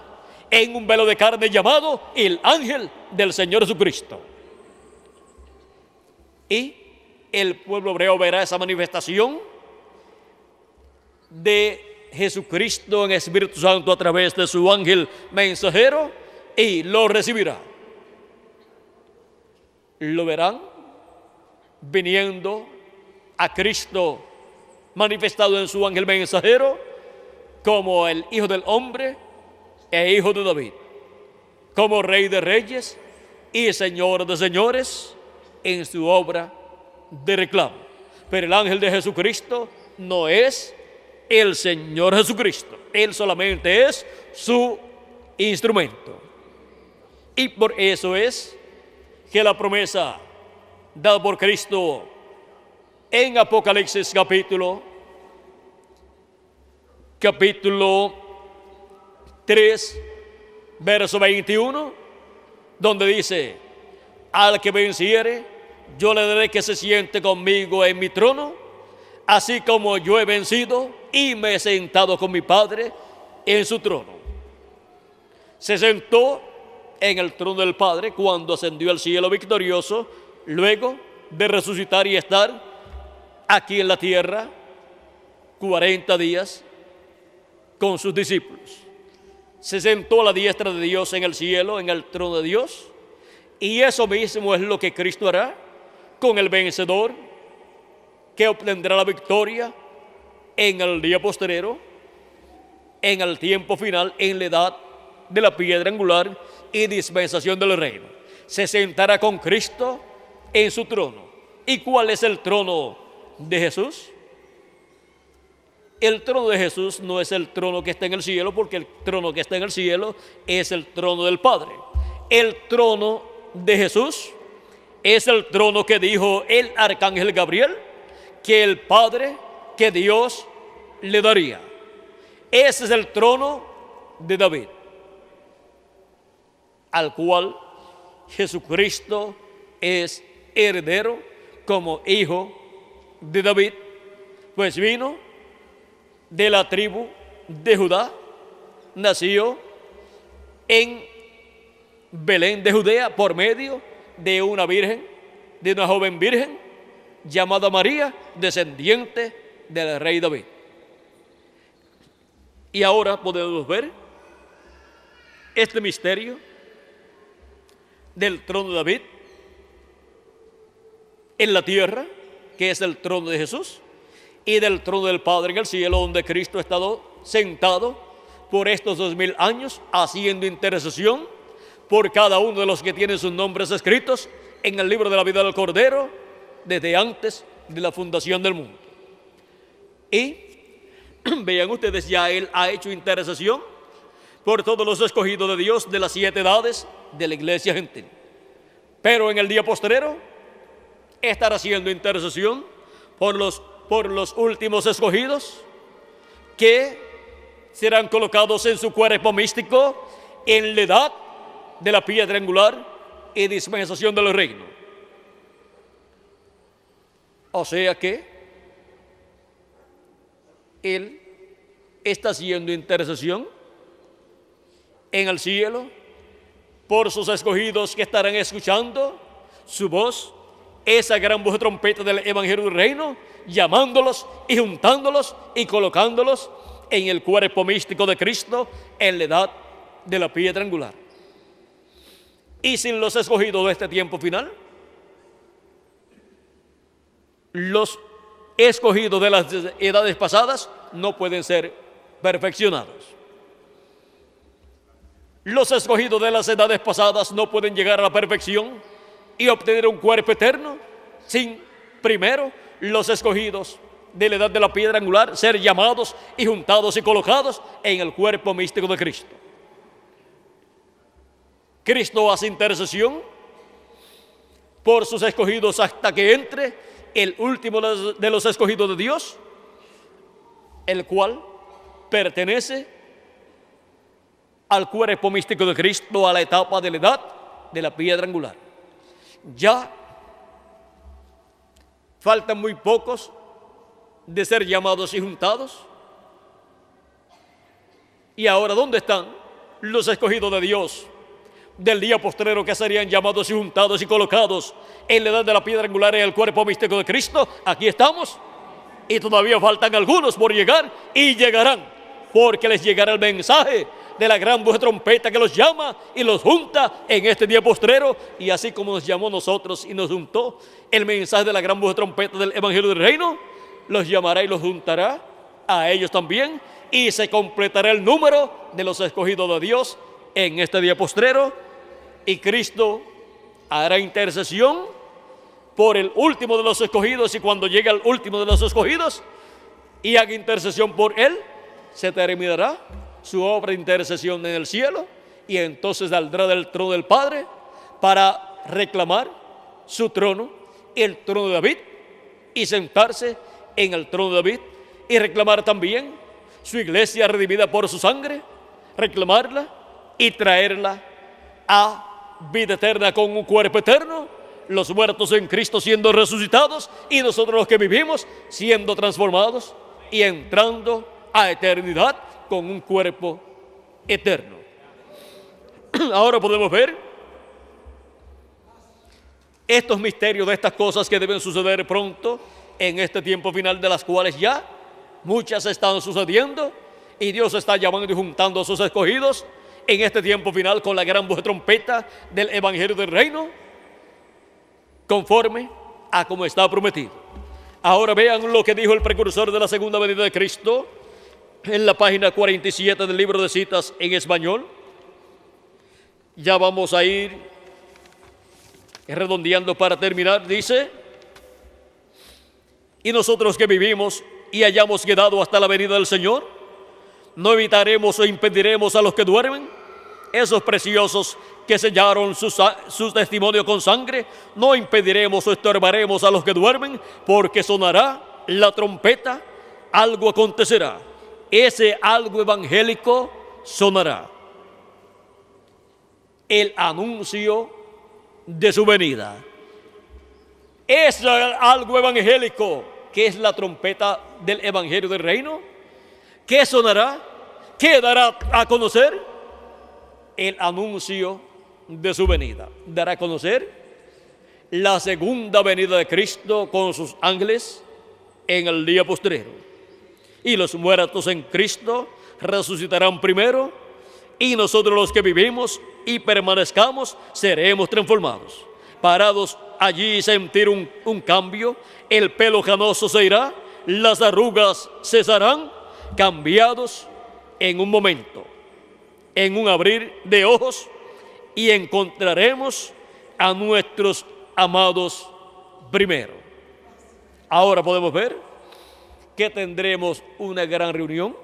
en un velo de carne llamado el ángel del Señor Jesucristo. Y el pueblo hebreo verá esa manifestación de Jesucristo en Espíritu Santo a través de su ángel mensajero, y lo recibirá. Lo verán viniendo a Cristo manifestado en su ángel mensajero como el Hijo del Hombre e Hijo de David, como Rey de Reyes y Señor de Señores en su obra de reclamo. Pero el ángel de Jesucristo no es el Señor Jesucristo, él solamente es su instrumento. Y por eso es que la promesa dada por Cristo en Apocalipsis capítulo 3, verso 21, donde dice: al que venciere, yo le daré que se siente conmigo en mi trono, así como yo he vencido y me he sentado con mi Padre en su trono. Se sentó en el trono del Padre cuando ascendió al cielo victorioso, luego de resucitar y estar aquí en la tierra 40 días con sus discípulos. Se sentó a la diestra de Dios en el cielo, en el trono de Dios, y eso mismo es lo que Cristo hará con el vencedor que obtendrá la victoria en el día postrero, en el tiempo final, en la edad de la piedra angular y dispensación del reino. Se sentará con Cristo en su trono. ¿Y cuál es el trono de Jesús? El trono de Jesús no es el trono que está en el cielo, porque el trono que está en el cielo es el trono del Padre. El trono de Jesús es el trono que dijo el arcángel Gabriel que el Padre, que Dios le daría. Ese es el trono de David, al cual Jesucristo es heredero como hijo de David, pues vino de la tribu de Judá, nació en Belén de Judea por medio de una virgen, de una joven virgen llamada María, descendiente del rey David. Y ahora podemos ver este misterio del trono de David en la tierra, que es el trono de Jesús, y del trono del Padre en el cielo, donde Cristo ha estado sentado por estos 2000 años haciendo intercesión por cada uno de los que tienen sus nombres escritos en el libro de la vida del Cordero desde antes de la fundación del mundo. Y vean ustedes, ya Él ha hecho intercesión por todos los escogidos de Dios de las 7 edades de la iglesia gentil. Pero en el día postrero estará haciendo intercesión por los últimos escogidos que serán colocados en su cuerpo místico en la edad de la piedra angular y dispensación del reino. O sea que Él está haciendo intercesión en el cielo por sus escogidos que estarán escuchando su voz, esa gran voz de trompeta del Evangelio del Reino, llamándolos y juntándolos y colocándolos en el cuerpo místico de Cristo en la edad de la piedra angular. Y sin los escogidos de este tiempo final, los escogidos de las edades pasadas no pueden ser perfeccionados. Los escogidos de las edades pasadas no pueden llegar a la perfección y obtener un cuerpo eterno sin primero los escogidos de la edad de la piedra angular ser llamados y juntados y colocados en el cuerpo místico de Cristo. Cristo hace intercesión por sus escogidos hasta que entre el último de los escogidos de Dios, el cual pertenece al cuerpo místico de Cristo, a la etapa de la edad de la piedra angular. Ya faltan muy pocos de ser llamados y juntados. Y ahora, ¿dónde están los escogidos de Dios del día postrero que serían llamados y juntados y colocados en la edad de la piedra angular en el cuerpo místico de Cristo? Aquí estamos. Y todavía faltan algunos por llegar y llegarán, porque les llegará el mensaje de la gran voz de trompeta que los llama y los junta en este día postrero. Y así como nos llamó a nosotros y nos juntó el mensaje de la gran voz de trompeta del Evangelio del Reino, los llamará y los juntará a ellos también, y se completará el número de los escogidos de Dios en este día postrero. Y Cristo hará intercesión por el último de los escogidos, y cuando llegue al último de los escogidos y haga intercesión por él, se terminará su obra de intercesión en el cielo, y entonces saldrá del trono del Padre para reclamar su trono, el trono de David, y sentarse en el trono de David, y reclamar también su iglesia redimida por su sangre, reclamarla y traerla a vida eterna con un cuerpo eterno, los muertos en Cristo siendo resucitados y nosotros los que vivimos siendo transformados y entrando a eternidad con un cuerpo eterno. Ahora podemos ver estos misterios de estas cosas que deben suceder pronto en este tiempo final, de las cuales ya muchas están sucediendo, y Dios está llamando y juntando a sus escogidos en este tiempo final con la gran voz de trompeta del Evangelio del Reino, conforme a como está prometido. Ahora vean lo que dijo el precursor de la segunda venida de Cristo en la página 47 del libro de citas en español. Ya vamos a ir redondeando para terminar. Dice: y nosotros que vivimos y hayamos quedado hasta la venida del Señor, no evitaremos o impediremos a los que duermen, esos preciosos que sellaron su testimonio con sangre, no impediremos o estorbaremos a los que duermen, porque sonará la trompeta, algo acontecerá. Ese algo evangélico sonará. El anuncio de su venida. Es algo evangélico, que es la trompeta del Evangelio del Reino. ¿Qué sonará? ¿Qué dará a conocer? El anuncio de su venida. Dará a conocer la segunda venida de Cristo con sus ángeles en el día postrero. Y los muertos en Cristo resucitarán primero, y nosotros los que vivimos y permanezcamos seremos transformados. Parados allí sentir un cambio, el pelo canoso se irá, las arrugas cesarán, cambiados en un momento, en un abrir de ojos, y encontraremos a nuestros amados primero. Ahora podemos ver que tendremos una gran reunión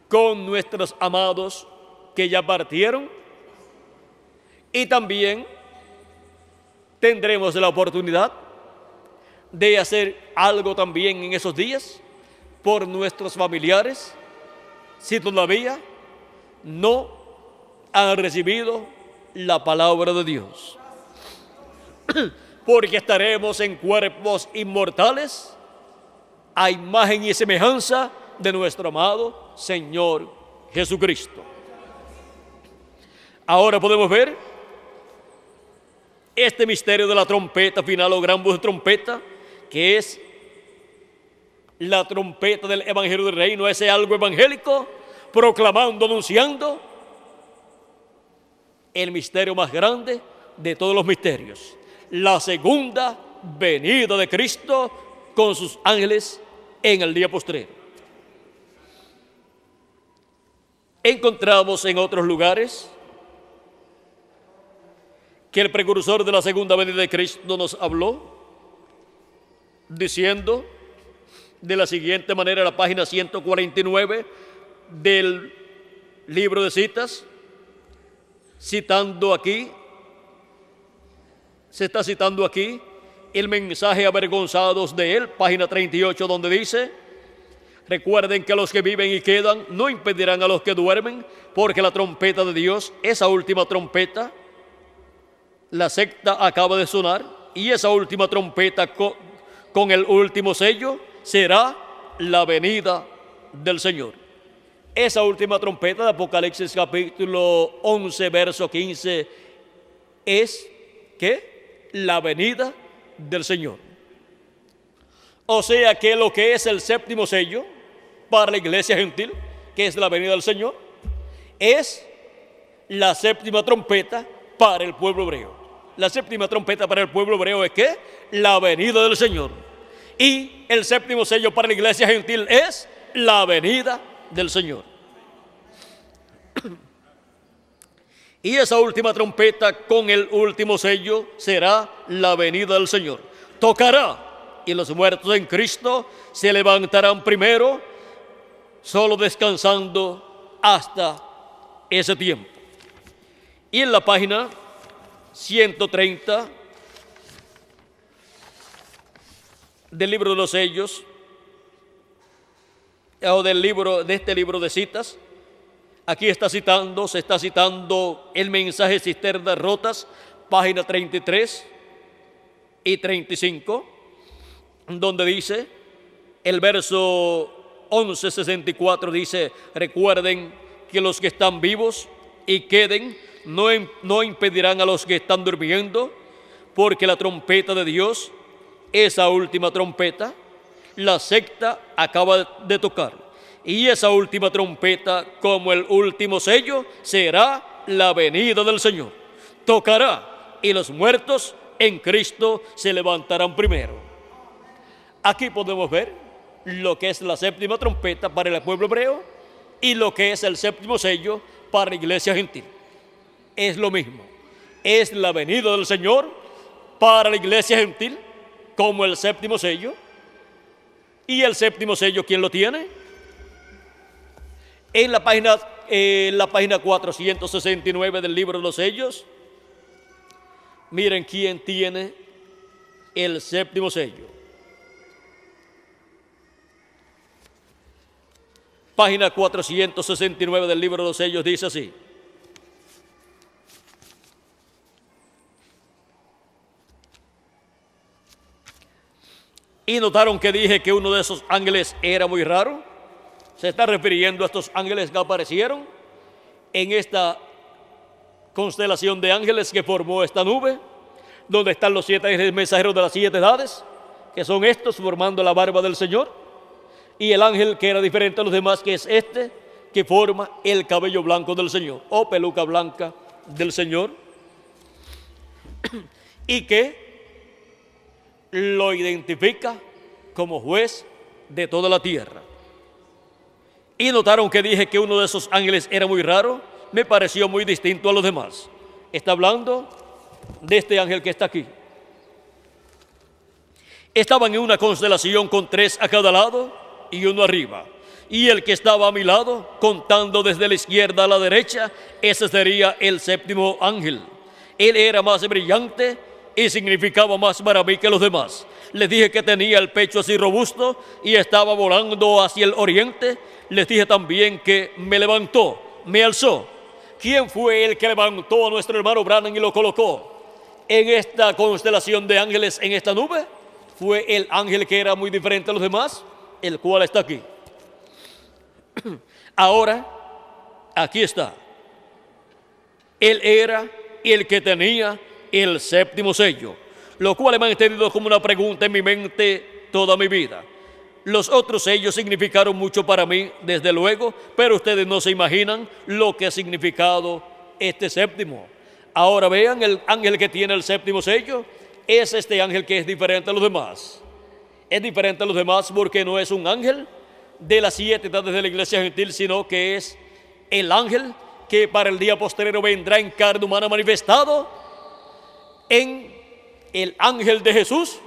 con nuestros amados que ya partieron, y también tendremos la oportunidad de hacer algo también en esos días por nuestros familiares, si todavía no han recibido la palabra de Dios. Porque estaremos en cuerpos inmortales a imagen y semejanza de nuestro amado Señor Jesucristo. Ahora podemos ver este misterio de la trompeta final o gran voz de trompeta, que es la trompeta del Evangelio del Reino, ese algo evangélico, proclamando, anunciando el misterio más grande de todos los misterios, la segunda venida de Cristo con sus ángeles en el día postrero. Encontramos en otros lugares que el precursor de la segunda venida de Cristo nos habló diciendo de la siguiente manera, la página 149 del libro de citas, citando aquí, se está citando aquí el mensaje avergonzados de él, página 38, donde dice: recuerden que los que viven y quedan no impedirán a los que duermen, porque la trompeta de Dios, esa última trompeta, la sexta acaba de sonar, y esa última trompeta con el último sello será la venida del Señor. Esa última trompeta de Apocalipsis capítulo 11, verso 15, es ¿qué? La venida del Señor. O sea que lo que es el séptimo sello para la iglesia gentil, que es la venida del Señor, es la séptima trompeta para el pueblo hebreo. La séptima trompeta para el pueblo hebreo es ¿qué? La venida del Señor. Y el séptimo sello para la iglesia gentil es la venida del Señor. Y esa última trompeta con el último sello será la venida del Señor. Tocará y los muertos en Cristo se levantarán primero, solo descansando hasta ese tiempo. Y en la página 130 del libro de los sellos, o de este libro de citas, aquí se está citando el mensaje Cisternas Rotas, página 33 y 35, donde dice, el verso 11:64 dice: recuerden que los que están vivos y queden no impedirán a los que están durmiendo, porque la trompeta de Dios, esa última trompeta, la sexta acaba de tocar, y esa última trompeta como el último sello será la venida del Señor. Tocará y los muertos en Cristo se levantarán primero. Aquí podemos ver lo que es la séptima trompeta para el pueblo hebreo y lo que es el séptimo sello para la iglesia gentil. Es lo mismo, es la venida del Señor para la iglesia gentil como el séptimo sello. Y el séptimo sello, ¿quién lo tiene? En la página 469 del libro de los sellos, miren quién tiene el séptimo sello. Página 469 del libro de los sellos dice así: y notaron que dije que uno de esos ángeles era muy raro. Se está refiriendo a estos ángeles que aparecieron en esta constelación de ángeles que formó esta nube, donde están los 7 ángeles mensajeros de las 7 edades, que son estos formando la barba del Señor, y el ángel que era diferente a los demás, que es este, que forma el cabello blanco del Señor, o peluca blanca del Señor, y que lo identifica como juez de toda la tierra. Y notaron que dije que uno de esos ángeles era muy raro, me pareció muy distinto a los demás. Está hablando de este ángel que está aquí. Estaban en una constelación con 3 a cada lado y uno arriba. Y el que estaba a mi lado, contando desde la izquierda a la derecha, ese sería el 7º ángel. Él era más brillante y significaba más para mí que los demás. Les dije que tenía el pecho así robusto y estaba volando hacia el oriente. Les dije también que me levantó, me alzó. ¿Quién fue el que levantó a nuestro hermano Branham y lo colocó en esta constelación de ángeles, en esta nube? Fue el ángel que era muy diferente a los demás, el cual está aquí. Ahora, aquí está. Él era el que tenía el 7º sello, lo cual me han tenido como una pregunta en mi mente toda mi vida. Los otros sellos significaron mucho para mí, desde luego, pero ustedes no se imaginan lo que ha significado este 7º. Ahora vean, el ángel que tiene el 7º sello es este ángel que es diferente a los demás. Es diferente a los demás porque no es un ángel de las 7 edades de la iglesia gentil, sino que es el ángel que para el día postrero vendrá en carne humana manifestado en el ángel de Jesús,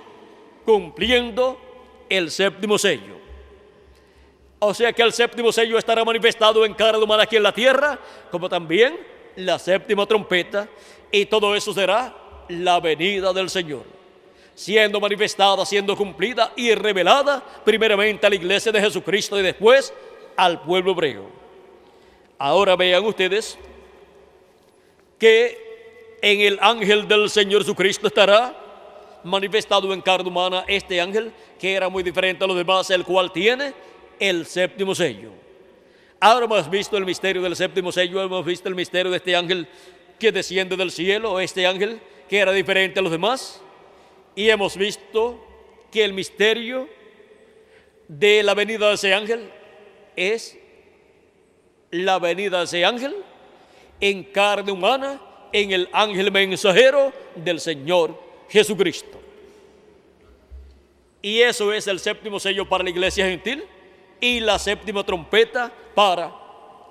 cumpliendo el 7º sello. O sea que el 7º sello estará manifestado en carne humana aquí en la tierra, como también la 7ª trompeta, y todo eso será la venida del Señor, siendo manifestada, siendo cumplida y revelada primeramente a la iglesia de Jesucristo y después al pueblo hebreo. Ahora vean ustedes que en el ángel del Señor Jesucristo estará manifestado en carne humana este ángel que era muy diferente a los demás, el cual tiene el 7º sello. Ahora hemos visto el misterio del 7º sello, hemos visto el misterio de este ángel que desciende del cielo, este ángel que era diferente a los demás, y hemos visto que el misterio de la venida de ese ángel es la venida de ese ángel en carne humana, en el ángel mensajero del Señor Jesucristo. Y eso es el 7º sello para la iglesia gentil y la 7ª trompeta para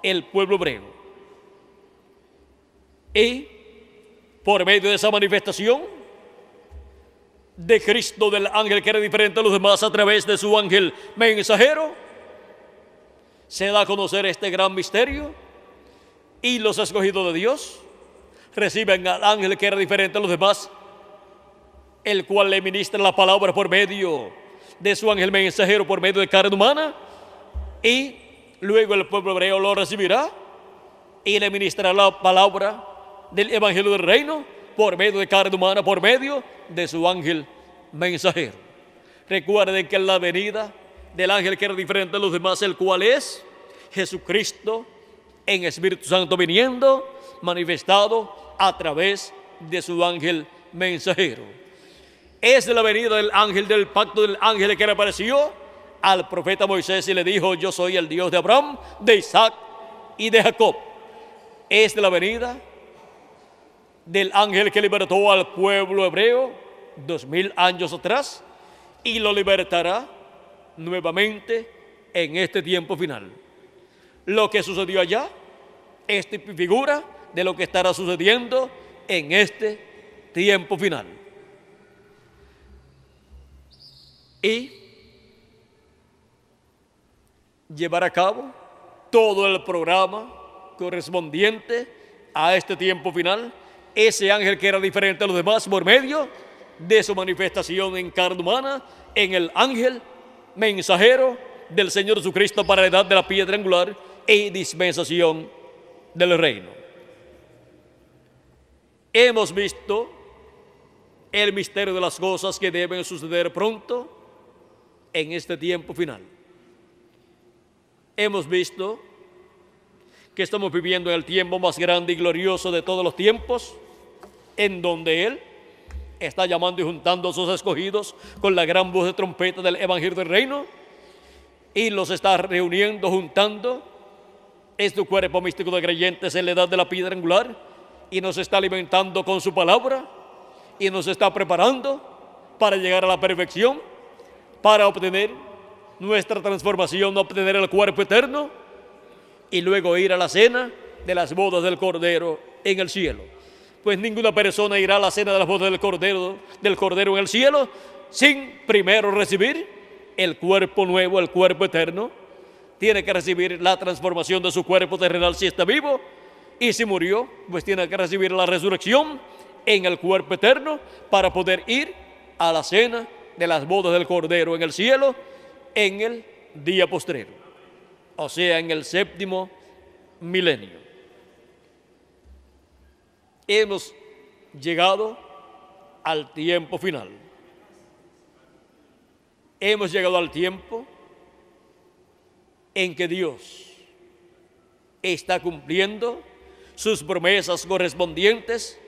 el pueblo hebreo. Y por medio de esa manifestación de Cristo, del ángel que era diferente a los demás a través de su ángel mensajero, se da a conocer este gran misterio, y los escogidos de Dios reciben al ángel que era diferente a los demás, el cual le ministra la palabra por medio de su ángel mensajero, por medio de carne humana, y luego el pueblo hebreo lo recibirá y le ministrará la palabra del evangelio del reino por medio de carne humana, por medio de su ángel mensajero. Recuerden que la venida del ángel que era diferente a los demás, el cual es Jesucristo en Espíritu Santo viniendo, manifestado a través de su ángel mensajero. Es la venida del ángel del pacto, del ángel que le apareció al profeta Moisés y le dijo: yo soy el Dios de Abraham, de Isaac y de Jacob. Es la venida del ángel que libertó al pueblo hebreo 2000 años atrás y lo libertará nuevamente en este tiempo final. Lo que sucedió allá es figura de lo que estará sucediendo en este tiempo final. Y llevar a cabo todo el programa correspondiente a este tiempo final, ese ángel que era diferente a los demás por medio de su manifestación en carne humana, en el ángel mensajero del Señor Jesucristo para la edad de la piedra angular y dispensación del reino. Hemos visto el misterio de las cosas que deben suceder pronto en este tiempo final. Hemos visto que estamos viviendo en el tiempo más grande y glorioso de todos los tiempos, en donde Él está llamando y juntando a sus escogidos con la gran voz de trompeta del evangelio del reino, y los está reuniendo, juntando este cuerpo místico de creyentes en la edad de la piedra angular, y nos está alimentando con su palabra y nos está preparando para llegar a la perfección, para obtener nuestra transformación, obtener el cuerpo eterno y luego ir a la cena de las bodas del Cordero en el cielo. pues ninguna persona irá a la cena de las bodas del Cordero en el cielo sin primero recibir el cuerpo nuevo, el cuerpo eterno. Tiene que recibir la transformación de su cuerpo terrenal si está vivo, y si murió, pues tiene que recibir la resurrección en el cuerpo eterno para poder ir a la cena de las bodas del Cordero en el cielo en el día postrero, o sea, en el séptimo milenio. Hemos llegado al tiempo final. Hemos llegado al tiempo en que Dios está cumpliendo sus promesas correspondientes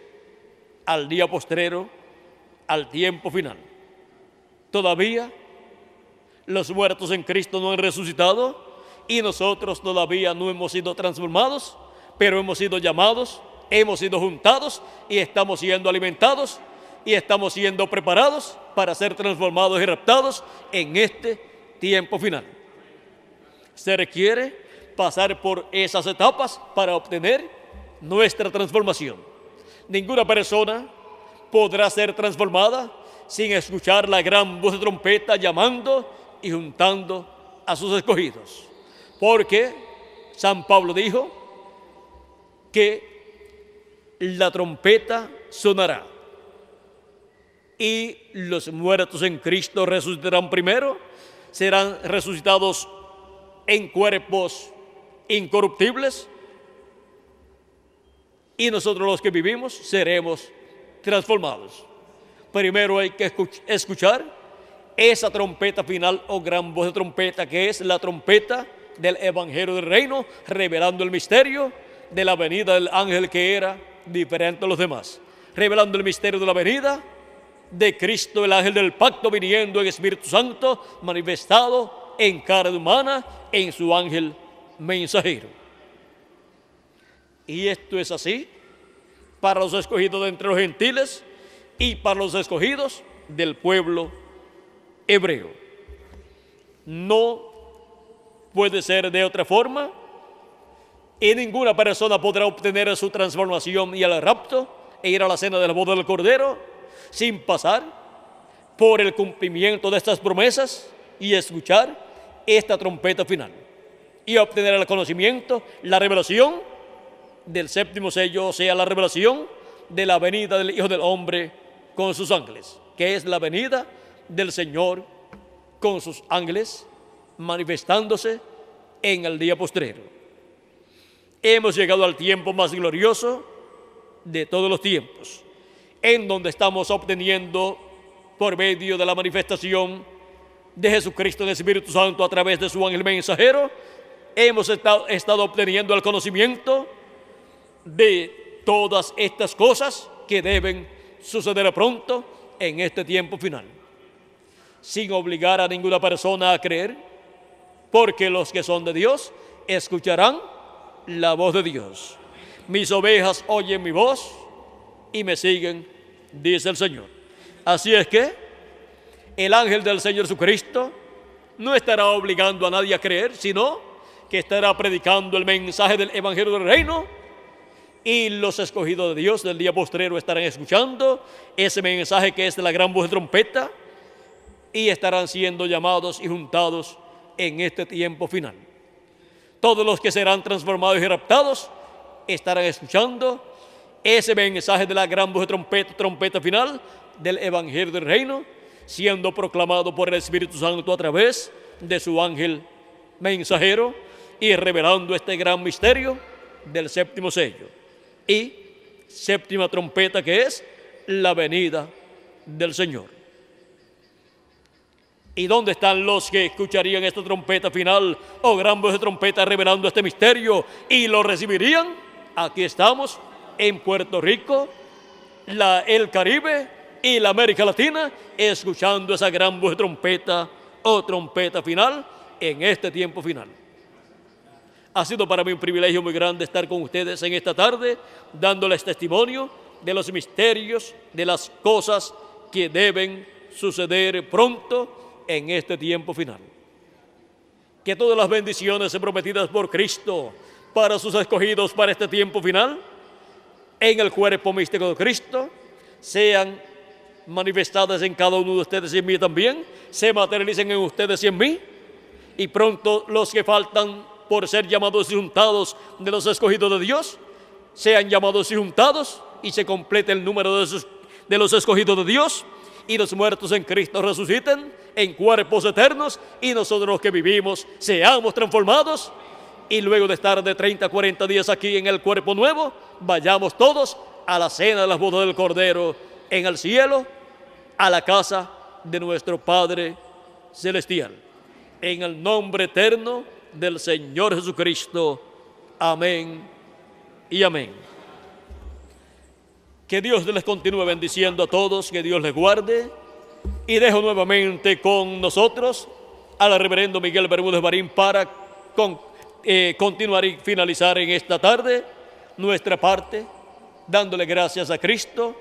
al día postrero, al tiempo final. Todavía los muertos en Cristo no han resucitado y nosotros todavía no hemos sido transformados, pero hemos sido llamados, hemos sido juntados y estamos siendo alimentados y estamos siendo preparados para ser transformados y raptados en este tiempo final. Se requiere pasar por esas etapas para obtener nuestra transformación. Ninguna persona podrá ser transformada sin escuchar la gran voz de trompeta llamando y juntando a sus escogidos. Porque San Pablo dijo que la trompeta sonará y los muertos en Cristo resucitarán primero, serán resucitados en cuerpos incorruptibles, y nosotros los que vivimos seremos transformados. Primero hay que escuchar esa trompeta final o gran voz de trompeta, que es la trompeta del Evangelio del Reino, revelando el misterio de la venida del ángel que era diferente a los demás, revelando el misterio de la venida de Cristo, el ángel del pacto, viniendo en Espíritu Santo, manifestado en carne humana, en su ángel mensajero. Y esto es así para los escogidos de entre los gentiles y para los escogidos del pueblo hebreo. No puede ser de otra forma, y ninguna persona podrá obtener su transformación y el rapto e ir a la cena de la boda del Cordero sin pasar por el cumplimiento de estas promesas y escuchar esta trompeta final y obtener el conocimiento, la revelación del séptimo sello, o sea, la revelación de la venida del Hijo del Hombre con sus ángeles, que es la venida del Señor con sus ángeles manifestándose en el día postrero. Hemos llegado al tiempo más glorioso de todos los tiempos, en donde estamos obteniendo, por medio de la manifestación de Jesucristo en el Espíritu Santo a través de su ángel mensajero, hemos estado obteniendo el conocimiento de todas estas cosas que deben suceder pronto en este tiempo final, sin obligar a ninguna persona a creer, porque los que son de Dios escucharán la voz de Dios. Mis ovejas oyen mi voz y me siguen, dice el Señor. Así es que el ángel del Señor Jesucristo no estará obligando a nadie a creer, sino que estará predicando el mensaje del Evangelio del Reino, y los escogidos de Dios del día postrero estarán escuchando ese mensaje que es de la gran voz de trompeta, y estarán siendo llamados y juntados en este tiempo final. Todos los que serán transformados y raptados estarán escuchando ese mensaje de la gran voz de trompeta, trompeta final del Evangelio del Reino, siendo proclamado por el Espíritu Santo a través de su ángel mensajero y revelando este gran misterio del séptimo sello y séptima trompeta, que es la venida del Señor. ¿Y dónde están los que escucharían esta trompeta final o gran voz de trompeta revelando este misterio y lo recibirían? Aquí estamos en Puerto Rico, el Caribe y la América Latina, escuchando esa gran voz de trompeta o trompeta final en este tiempo final. Ha sido para mí un privilegio muy grande estar con ustedes en esta tarde, dándoles testimonio de los misterios, de las cosas que deben suceder pronto en este tiempo final. Que todas las bendiciones prometidas por Cristo para sus escogidos para este tiempo final en el cuerpo místico de Cristo, sean manifestadas en cada uno de ustedes y en mí también, se materialicen en ustedes y en mí, y pronto los que faltan por ser llamados y juntados de los escogidos de Dios, sean llamados y juntados y se complete el número de los escogidos de Dios, y los muertos en Cristo resuciten en cuerpos eternos, y nosotros los que vivimos seamos transformados, y luego de estar de 30 a 40 días aquí en el cuerpo nuevo, vayamos todos a la cena de las bodas del Cordero en el cielo, a la casa de nuestro Padre Celestial. En el nombre eterno del Señor Jesucristo. Amén y amén. Que Dios les continúe bendiciendo a todos, que Dios les guarde. Y dejo nuevamente con nosotros al reverendo Miguel Bermúdez Marín para continuar y finalizar en esta tarde nuestra parte, dándole gracias a Cristo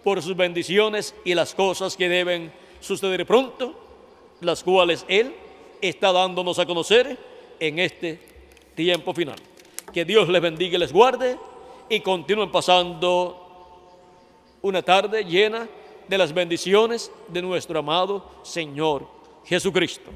por sus bendiciones y las cosas que deben suceder pronto, las cuales Él está dándonos a conocer en este tiempo final. Que Dios les bendiga y les guarde, y continúen pasando una tarde llena de las bendiciones de nuestro amado Señor Jesucristo.